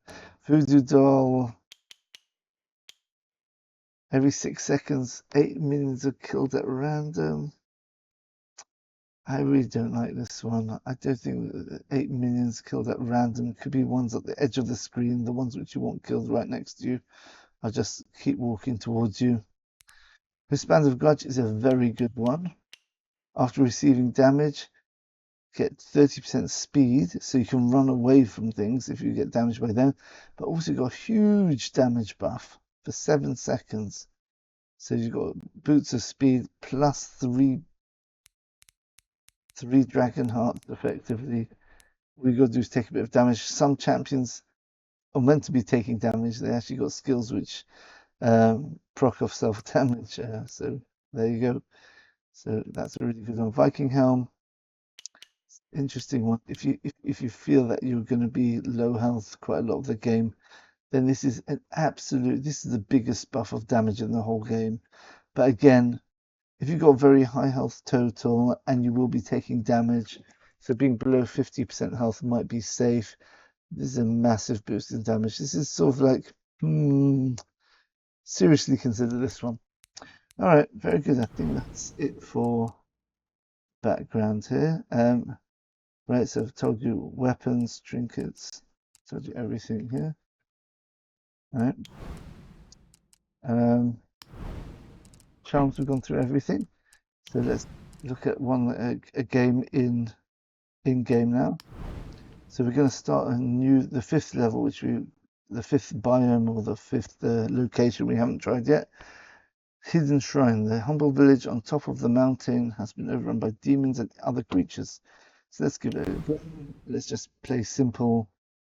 Voodoo Doll, every 6 seconds, 8 minions are killed at random. I really don't like this one. I don't think 8 minions killed at random. Could be ones at the edge of the screen, the ones which you want killed right next to you. I'll just keep walking towards you. Expansive Grudge is a very good one. After receiving damage, get 30% speed, so you can run away from things if you get damaged by them. But also got a huge damage buff for 7 seconds. So you've got boots of speed plus three dragon hearts effectively. All you got to do is take a bit of damage. Some champions are meant to be taking damage. They actually got skills which proc off self damage. So there you go. So that's a really good one. Viking Helm, interesting one. If you feel that you're going to be low health quite a lot of the game, then this is the biggest buff of damage in the whole game. But again, if you've got very high health total and you will be taking damage, so being below 50% health might be safe. This is a massive boost in damage. This is sort of like, seriously consider this one. All right, very good. I think that's it for background here. Right, so I've told you weapons, trinkets, told you everything here. All right. Charms, we've gone through everything. So let's look at a game in game now. So we're going to start the 5th level, the 5th biome or the 5th location we haven't tried yet. Hidden Shrine. The humble village on top of the mountain has been overrun by demons and other creatures. So let's give it a go. Let's just play simple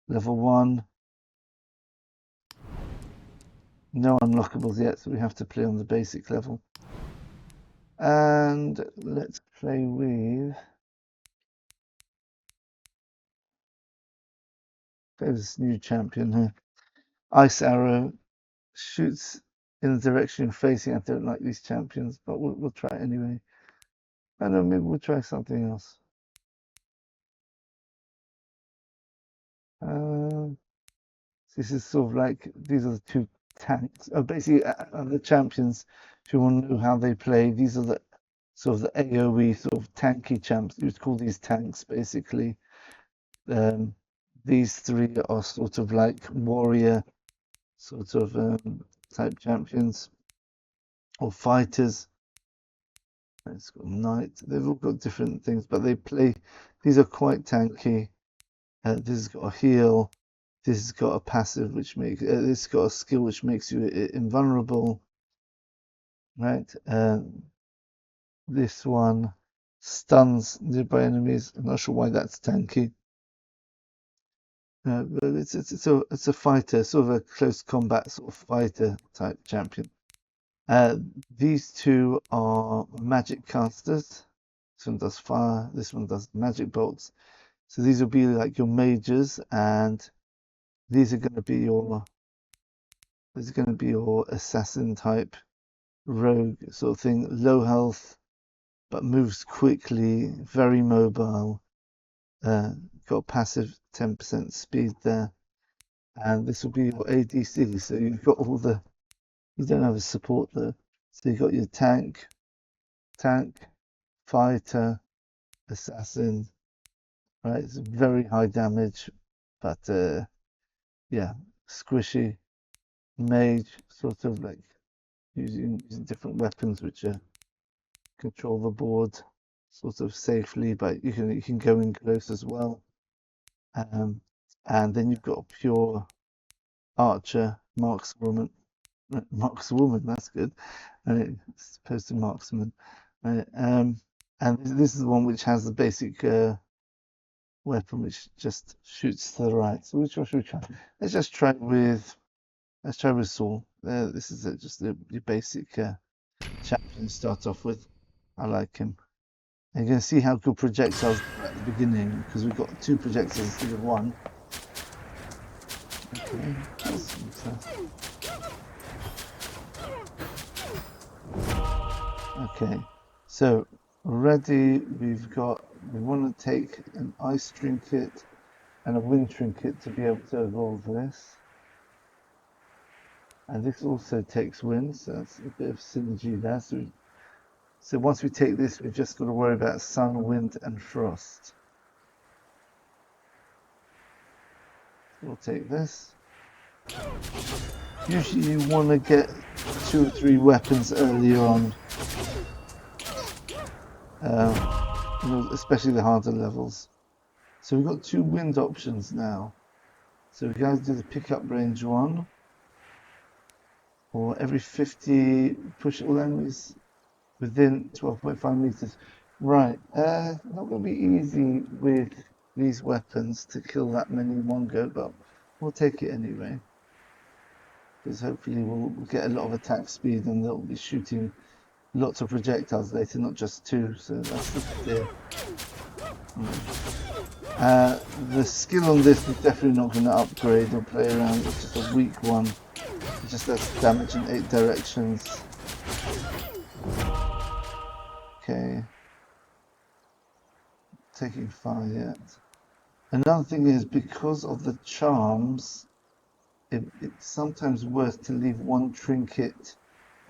level 1. No unlockables yet, so we have to play on the basic level. And let's play with this new champion here. Ice arrow shoots in the direction you're facing. I don't like these champions, but we'll try it anyway. I don't know, maybe we'll try something else. This is sort of like, these are the two tanks. Basically, the champions, if you want to know how they play, these are the sort of the AoE sort of tanky champs. You'd call these tanks, basically. These three are sort of like warrior sort of type champions or fighters. It's got knight. They've all got different things, but they play. These are quite tanky. This has got a heal. This has got a passive which makes. This has got a skill which makes you invulnerable. Right. This one stuns nearby enemies. I'm not sure why that's tanky. But it's a fighter, sort of a close combat sort of fighter type champion. These two are magic casters. This one does fire. This one does magic bolts. So these will be like your mages, and these are going to be your assassin type rogue sort of thing. Low health, but moves quickly, very mobile. Got passive 10% speed there, and this will be your ADC. So you've got all the. You don't have a support though. So you've got your tank, fighter, assassin. Right, it's very high damage, but yeah, squishy. Mage, sort of like using different weapons which control the board sort of safely, but you can go in close as well. And then you've got a pure archer, markswoman. Markswoman, that's good. Right, as opposed to marksman. Right, and this is the one which has the basic weapon which just shoots to the right. So which one should we try? Let's try with Saul. This is just your basic champion to start off with. I like him. And you're going to see how good projectiles are at the beginning, because we've got two projectiles instead of one. Okay, that's fantastic. Okay, so ready. We want to take an ice trinket and a wind trinket to be able to evolve this. And this also takes wind, so that's a bit of synergy there. So once we take this, we've just got to worry about sun, wind, and frost. We'll take this. Usually you want to get 2 or 3 weapons earlier on, especially the harder levels. So we've got 2 wind options now. So we guys do the pickup range one, or every 50 push all enemies within 12.5 meters. Right, not going to be easy with these weapons to kill that many in one go, but we'll take it anyway. Because hopefully we'll get a lot of attack speed and they'll be shooting lots of projectiles later, not just 2, so that's the idea. The skill on this is definitely not going to upgrade or play around, it's just a weak one. It just does damage in 8 directions. Okay. Taking fire yet. Another thing is, because of the charms, it's sometimes worth to leave 1 trinket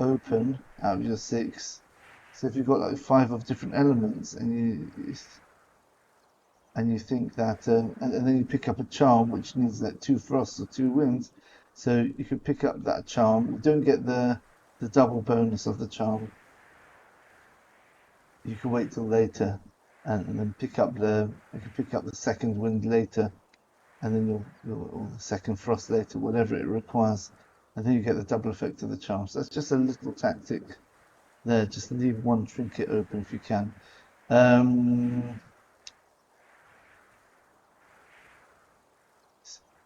open out of your 6. So if you've got like 5 of different elements and you think that and then you pick up a charm which needs like 2 frosts or 2 winds, so you can pick up that charm. You don't get the double bonus of the charm. You can wait till later and then pick up the second wind later, and then or the second frost later, whatever it requires, and then you get the double effect of the charm. So that's just a little tactic there. Just leave 1 trinket open if you can.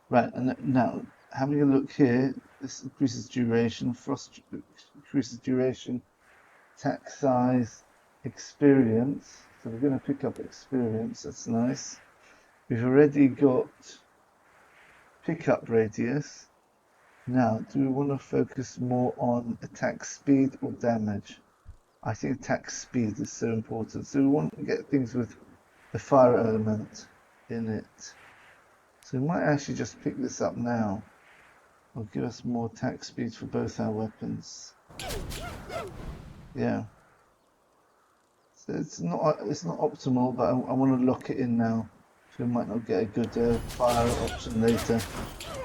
Right, and now having a look here, this increases duration, frost increases duration, attack size, experience. So we're going to pick up experience, that's nice. We've already got pickup radius, Now, do we want to focus more on attack speed or damage? I think attack speed is so important. So we want to get things with the fire element in it. So we might actually just pick this up now. It'll give us more attack speed for both our weapons. Yeah. So it's not optimal, but I want to lock it in now. So we might not get a good fire option later.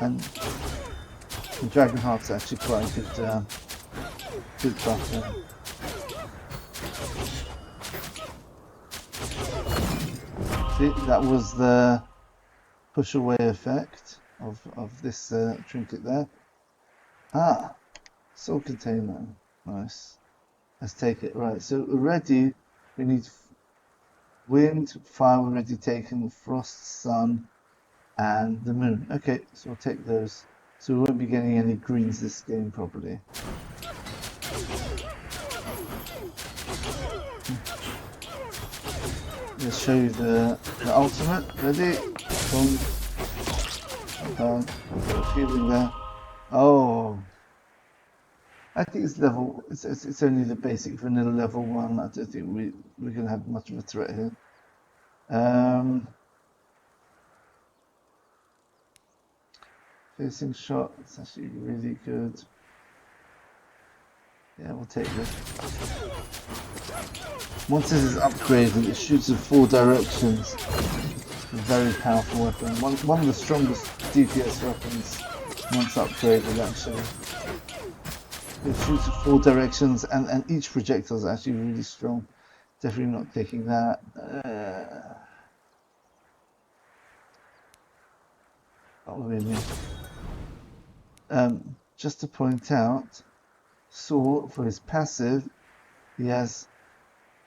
And the Dragon Heart's actually quite a good buff. See, that was the push away effect of this trinket there. Ah, soul container. Nice. Let's take it. Right, so already we need wind, fire already taken, frost, sun, and the moon. Okay, so we'll take those. So we won't be getting any greens this game probably. Let's show you the ultimate. Ready? Boom. Feeling there. Oh, I think it's level. It's only the basic vanilla level 1. I don't think we're gonna have much of a threat here. Facing shot. It's actually really good. Yeah, we'll take this. Once this is upgraded, it shoots in 4 directions. It's a very powerful weapon. One of the strongest DPS weapons once upgraded, actually. It shoots in 4 directions, and each projectile is actually really strong. Definitely not taking that. Just to point out, Saw, for his passive, he has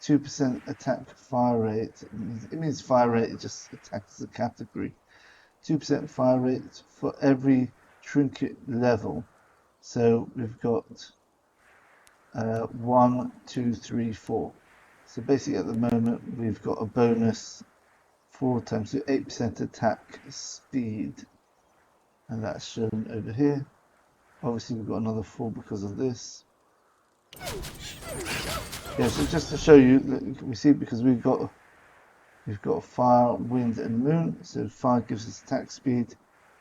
2% attack fire rate. It means fire rate, it just attacks the category. 2% fire rate for every trinket level. So we've got 1, 2, 3, 4. So basically at the moment we've got a bonus 4 times, so 8% attack speed. And that's shown over here. Obviously we've got another 4 because of this. Yeah, so just to show you, we see because we've got fire, wind, and moon. So fire gives us attack speed,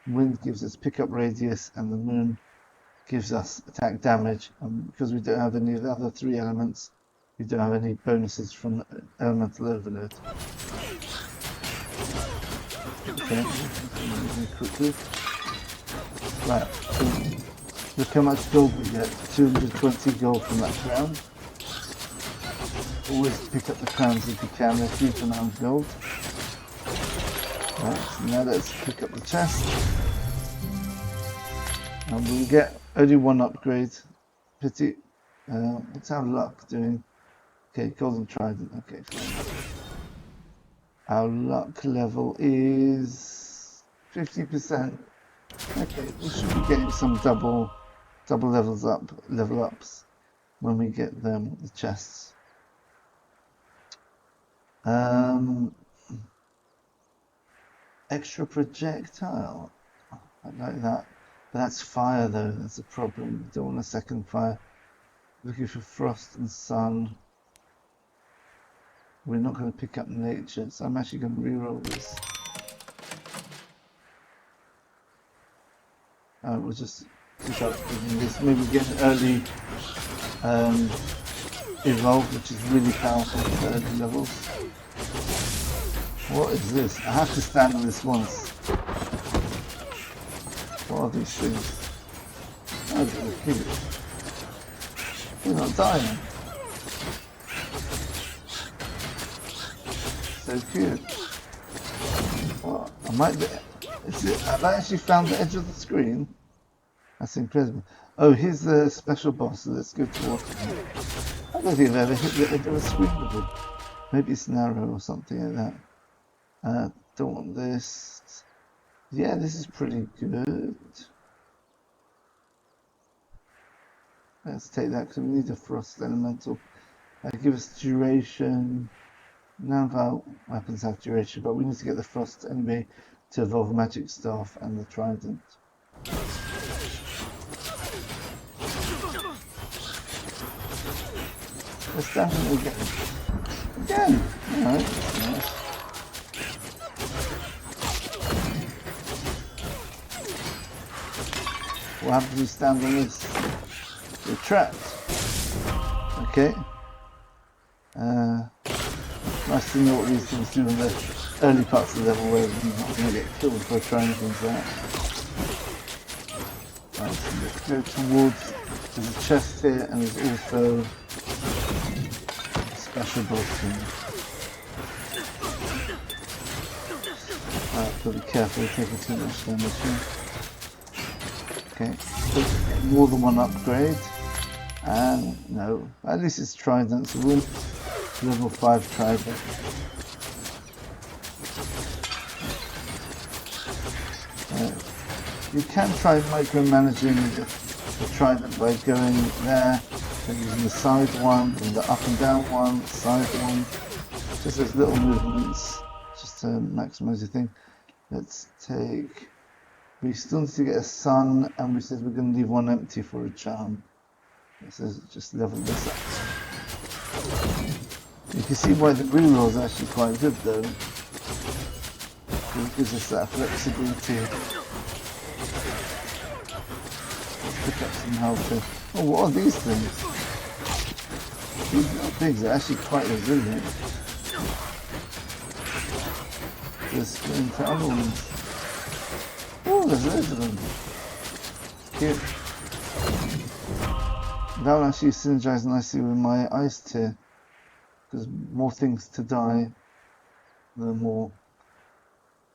wind gives us pickup radius, and the moon gives us attack damage. And because we don't have any of the other 3 elements, we don't have any bonuses from elemental overload. Okay, quickly. Right. So look how much gold we get. 220 gold from that crown. Always pick up the crowns if you can. They're a huge amount of gold. Right, so now let's pick up the chest. And we'll get only 1 upgrade. Pity. What's our luck doing? Okay, golden trident. Okay, fine. Our luck level is 50%. Okay, we should be getting some double level ups when we get the chests. Extra projectile. I like that. But that's fire though, that's a problem. We don't want a second fire. Looking for frost and sun. We're not going to pick up nature, so I'm actually going to reroll this. We'll just keep up with this. Maybe get an early evolve, which is really powerful for early levels. What is this? I have to stand on this once. What are these things? Oh, they're cute. They're not dying. So cute. What? I might be. Have I actually found the edge of the screen? That's incredible. Oh, here's the special boss, so let's go towards him. I don't think I've ever hit the edge of a screen before. Maybe it's narrow or something like that. Don't want this. Yeah, this is pretty good. Let's take that because we need a frost elemental. Give us duration. None of our weapons have duration, but we need to get the frost anyway to evolve magic staff and the trident. Let's stab him again. Again! Alright, that's nice. What happens if you stand on this? You're trapped. Okay. Nice to know what these things do in the early parts of the level where you're not going to get killed by trying things out. Right, so let's go towards, there's a chest here and there's also a special boss here. I've got to be careful of taking too much damage here. Okay, so more than one upgrade. And no, at least it's trident, so we'll level 5 trident. You can try micromanaging the trident by going there and using the side one and the up and down one, side one, just as little movements, just to maximize your thing. Let's take, we still need to get a sun, and we said we're going to leave one empty for a charm. Let's just level this up. You can see why the reroll is actually quite good though. It gives us that flexibility. Let's pick up some health here. Oh, what are these things? These little things are actually quite resilient. Let's go into other ones. Oh, there's loads of them. Cute. That'll actually synergize nicely with my ice tier. Because more things to die, the more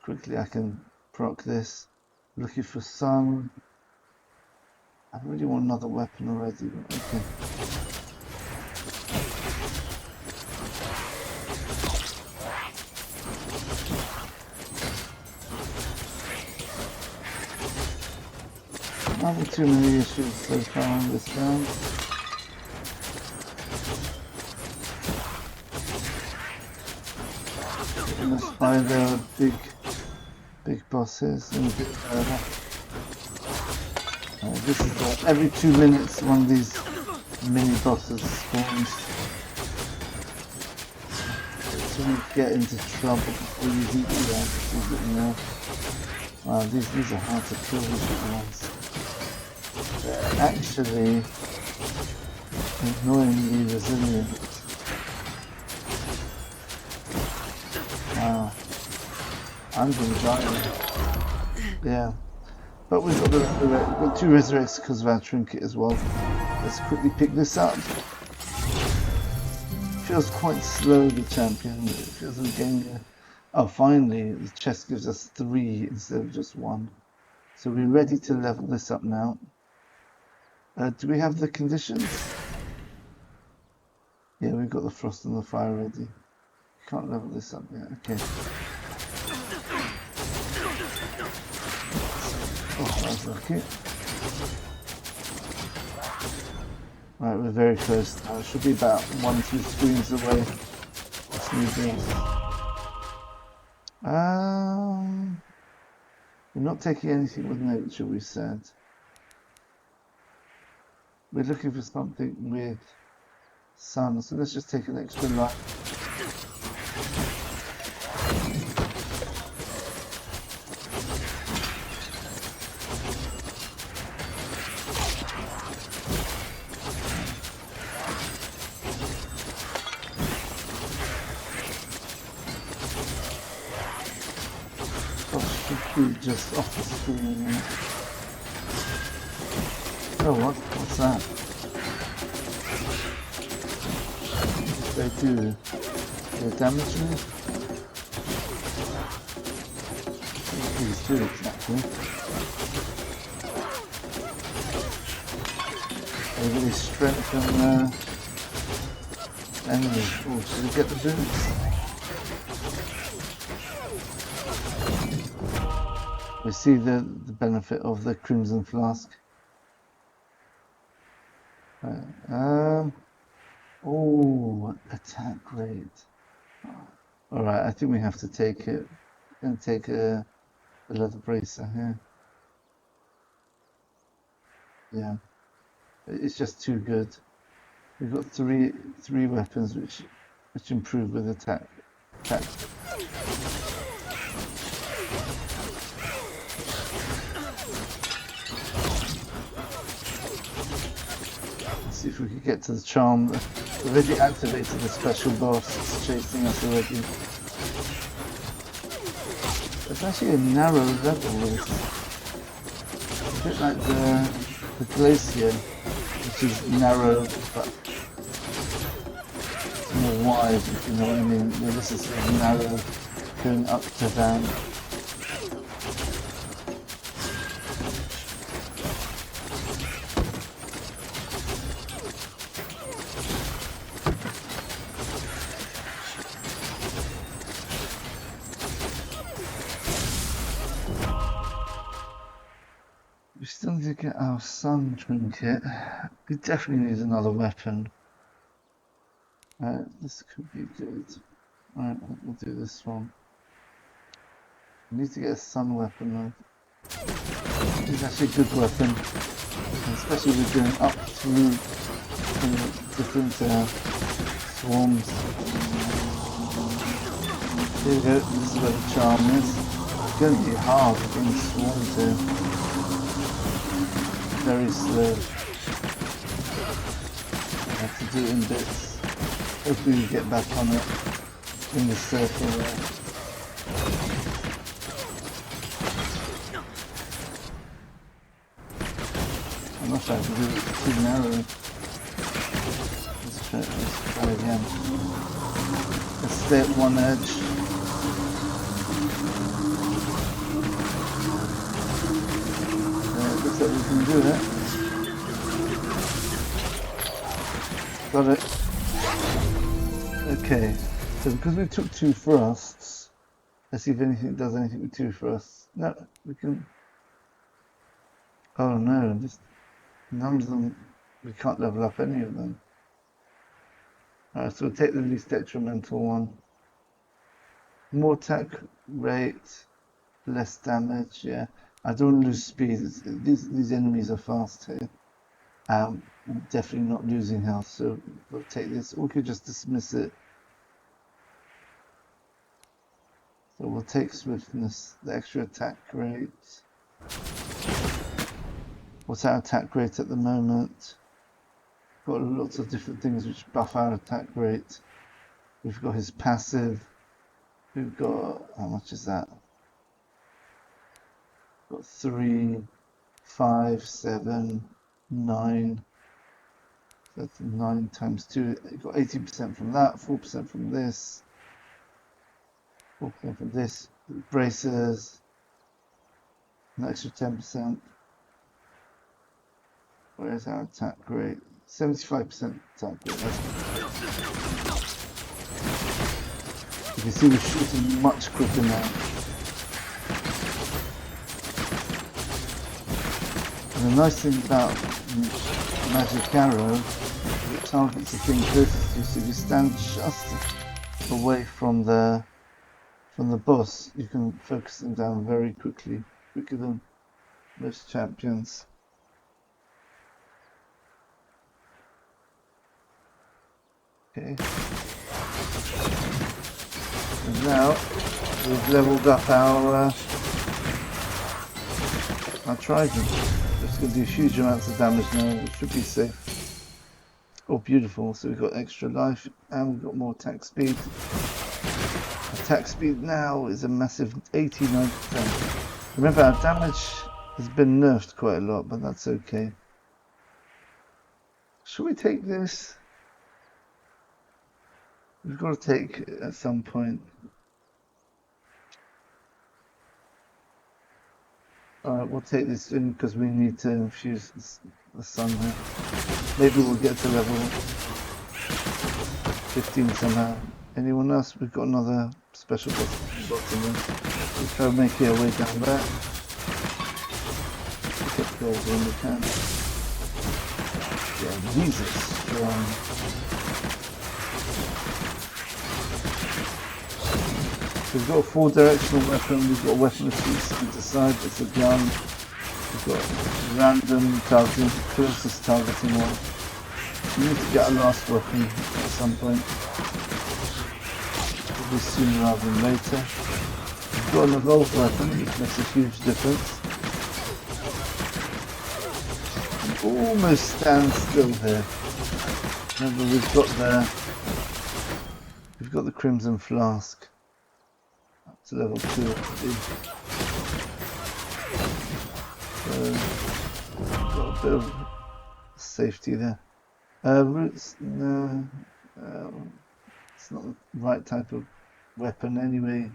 quickly I can proc this. Looking for sun. I really want another weapon already, but okay. Not having too many issues so far on this round. That's why there are big bosses and a bit further. This is every 2 minutes one of these mini bosses spawns. So you get into trouble before you beat the ones. Wow, these are hard to kill, these little ones. They're actually annoyingly resilient. Wow. I'm gonna die. Yeah. But we've got, we've got 2 resurrects because of our trinket as well. Let's quickly pick this up. Feels quite slow, the champion. It feels like getting oh, finally, the chest gives us 3 instead of just 1. So we're ready to level this up now. Do we have the conditions? Yeah, we've got the frost and the fire ready. Can't level this up yet. Okay. Oh, that was lucky. Right, we're very close now. It should be about 1-2 screens away. Let's move this. We're not taking anything with nature, we said. We're looking for something with sun, so let's just take an extra light. Just off the screen. Oh, what's that? They do they damage me? What do these do exactly? They really strengthen enemies. Oh, should we get the boots? We see the benefit of the Crimson Flask. Oh, attack rate. Alright, I think we have to take it. We're going to take a leather bracer here. Yeah, it's just too good. We've got three weapons which improve with attack. Let's see if we can get to the charm. We've already activated the special boss. It's chasing us already. It's actually a narrow level. It's a bit like the glacier, which is narrow but more wide, if you know what I mean. This is sort of narrow, going up to down. We still need to get our sun trinket. We definitely need another weapon. This could be good. Alright, we'll do this one. We need to get a sun weapon though. It's actually a good weapon. And especially if we're going up through different swarms. Here we go, this is where the charm is. It's going to be hard getting swarms here. Very slow. I have to do it in bits. Hopefully we get back on it in the circle there. I'm not sure I can do it, it's too narrow. Let's try again. Let's stay at one edge. Looks like we can do it. Got it. Okay, so because we took 2 thrusts, let's see if anything does anything with 2 thrusts. No, we can. Oh no, just none of them. We can't level up any of them. Alright, so we'll take the least detrimental one. More attack rate, less damage. Yeah, I don't lose speed. These enemies are fast here. Definitely not losing health, so we'll take this, or we could just dismiss it. So we'll take swiftness, the extra attack rate. What's our attack rate at the moment? Got lots of different things which buff our attack rate. We've got his passive. We've got, how much is that? We've got 3, 5, 7, 9. That's 9 times 2. You've got 18% from that, 4% from this, 4% from this. Braces, an extra 10%. Where's our attack rate? 75% attack rate. You can see we're shooting much quicker now. And the nice thing about Magic Arrow, it targets the thing closest to you, so if you stand just away from the boss, you can focus them down very quickly, quicker than most champions. Okay. And now we've leveled up our trident. It's going to do huge amounts of damage now, which should be safe. Oh, beautiful. So we've got extra life and we've got more attack speed. Attack speed now is a massive 89%. Remember, our damage has been nerfed quite a lot, but that's okay. Should we take this? We've got to take it at some point. Alright, we'll take this in because we need to infuse the sun here. Maybe we'll get to level 15 somehow. Anyone else? We've got another special box in there. We'll try to make our way down there. Get gold when we can. Yeah, these are strong. We've got a 4-directional weapon, we've got a weapon that shoots either side, it's a gun. We've got random targeting, closest targeting one. You need to get a last weapon at some point. Probably sooner rather than later. You've got an evolved weapon, which makes a huge difference. You almost stand still here. Remember, we've got the Crimson Flask up to level 2 already. So got a bit of safety there. Roots, no, it's not the right type of weapon anyway.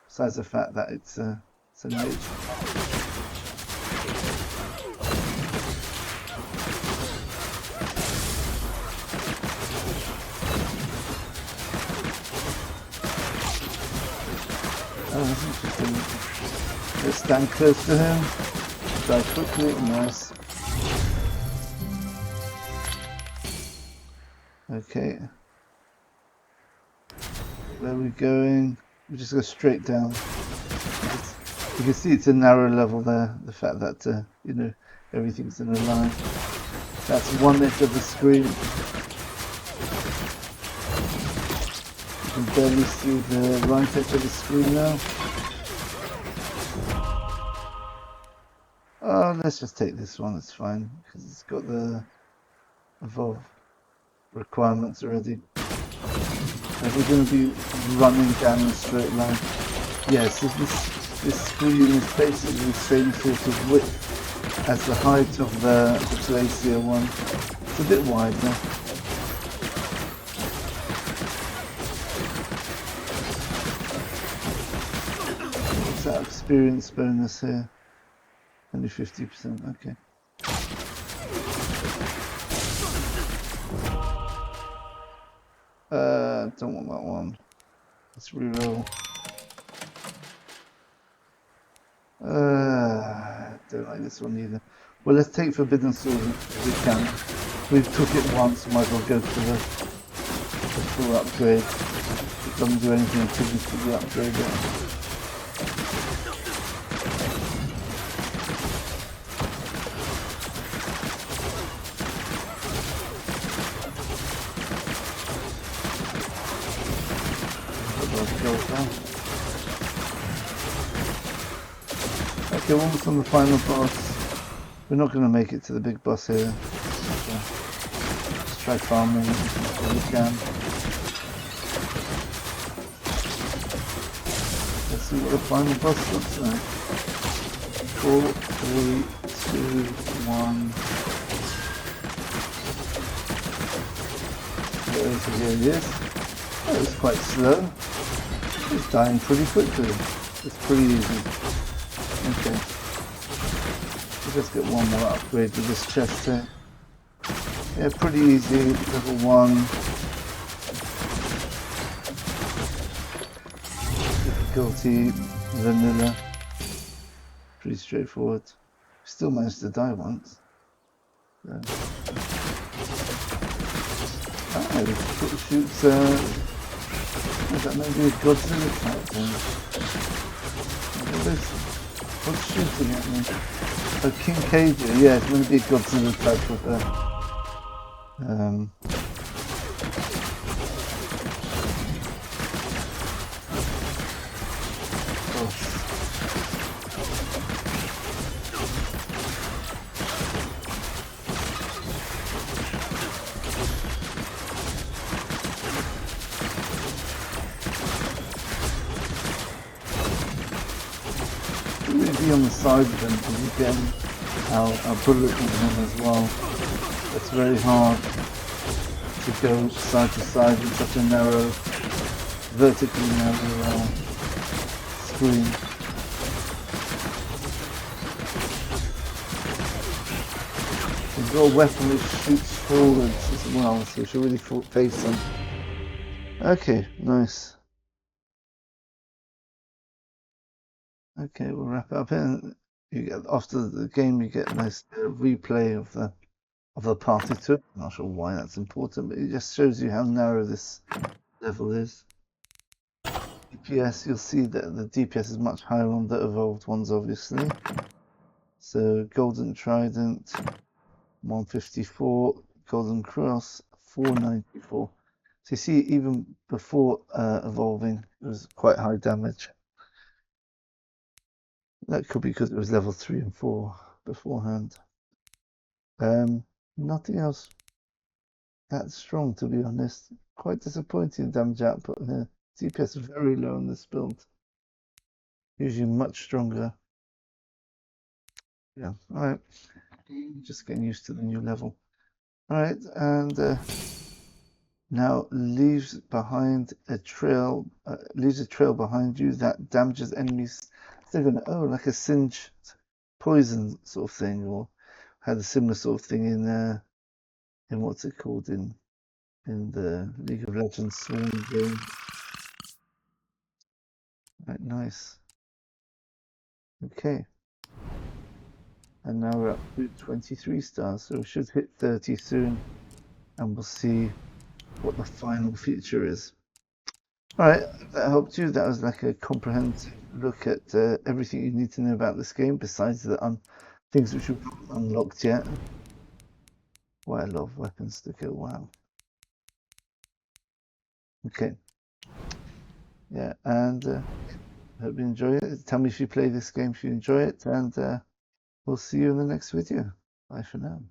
Besides the fact that it's a mage. Oh, that's interesting. Let's stand close to him. Die quickly. Nice. Okay. Where are we going? We just go straight down. You can see it's a narrow level there. The fact that you know, everything's in a line. That's one edge of the screen. You can barely see the right edge of the screen now. Oh, let's just take this one. It's fine because it's got the evolve requirements already. And we're going to be running down a straight line. Yes, so this screen is basically the same sort of width as the height of the glacier one. It's a bit wider. What's that experience bonus here? Only 50%, okay. Don't want that one. Let's reroll. Don't like this one either. Well, let's take Forbidden Sword if we can. We've took it once, might as well go for the full upgrade. It doesn't do anything until we fully upgrade it. Okay, almost on the final boss. We're not going to make it to the big boss here. Let's try farming if we can. Let's see what the final boss looks like. 4, 3, 2, 1. Here he is. Oh, it's quite slow. It's dying pretty quickly. It's pretty easy. Okay. Let's just get one more upgrade with this chest here. Yeah, pretty easy. Level 1. Difficulty vanilla. Pretty straightforward. Still managed to die once. So. Ah, it shoots. Is that maybe a Godzilla type thing? What's shooting at me? Oh, Kincadia. Yeah, it's going to be a Godzilla type of boss. Be on the side of them because you get our bullet in them as well. It's very hard to go side to side with such a narrow, vertically narrow screen. We've got a weapon which shoots forwards as well, so we should really face them. Okay, nice. Okay, we'll wrap it up here. You get after the game, you get a nice replay of the party tour. I'm not sure why that's important, but it just shows you how narrow this level is. DPS, you'll see that the DPS is much higher on the evolved ones, obviously. So Golden Trident, 154. Golden Cross, 494. So you see, even before evolving, it was quite high damage. That could be because it was level 3 and 4 beforehand. Nothing else that strong, to be honest. Quite disappointing damage output here. DPS very low in this build. Usually much stronger. Yeah, alright. Just getting used to the new level. Alright, and now leaves a trail behind you that damages enemies. They're gonna like a singe poison sort of thing, or had a similar sort of thing in what's it called in the League of Legends Swarm game. Right, nice. Okay. And now we're up to 23 stars, so we should hit 30 soon, and we'll see what the final feature is. Alright, that helped you. That was like a comprehensive look at everything you need to know about this game, besides the things which we've not unlocked yet. Quite a lot of weapons to kill, wow. Okay. Yeah, and hope you enjoy it. Tell me if you play this game, if you enjoy it, and we'll see you in the next video. Bye for now.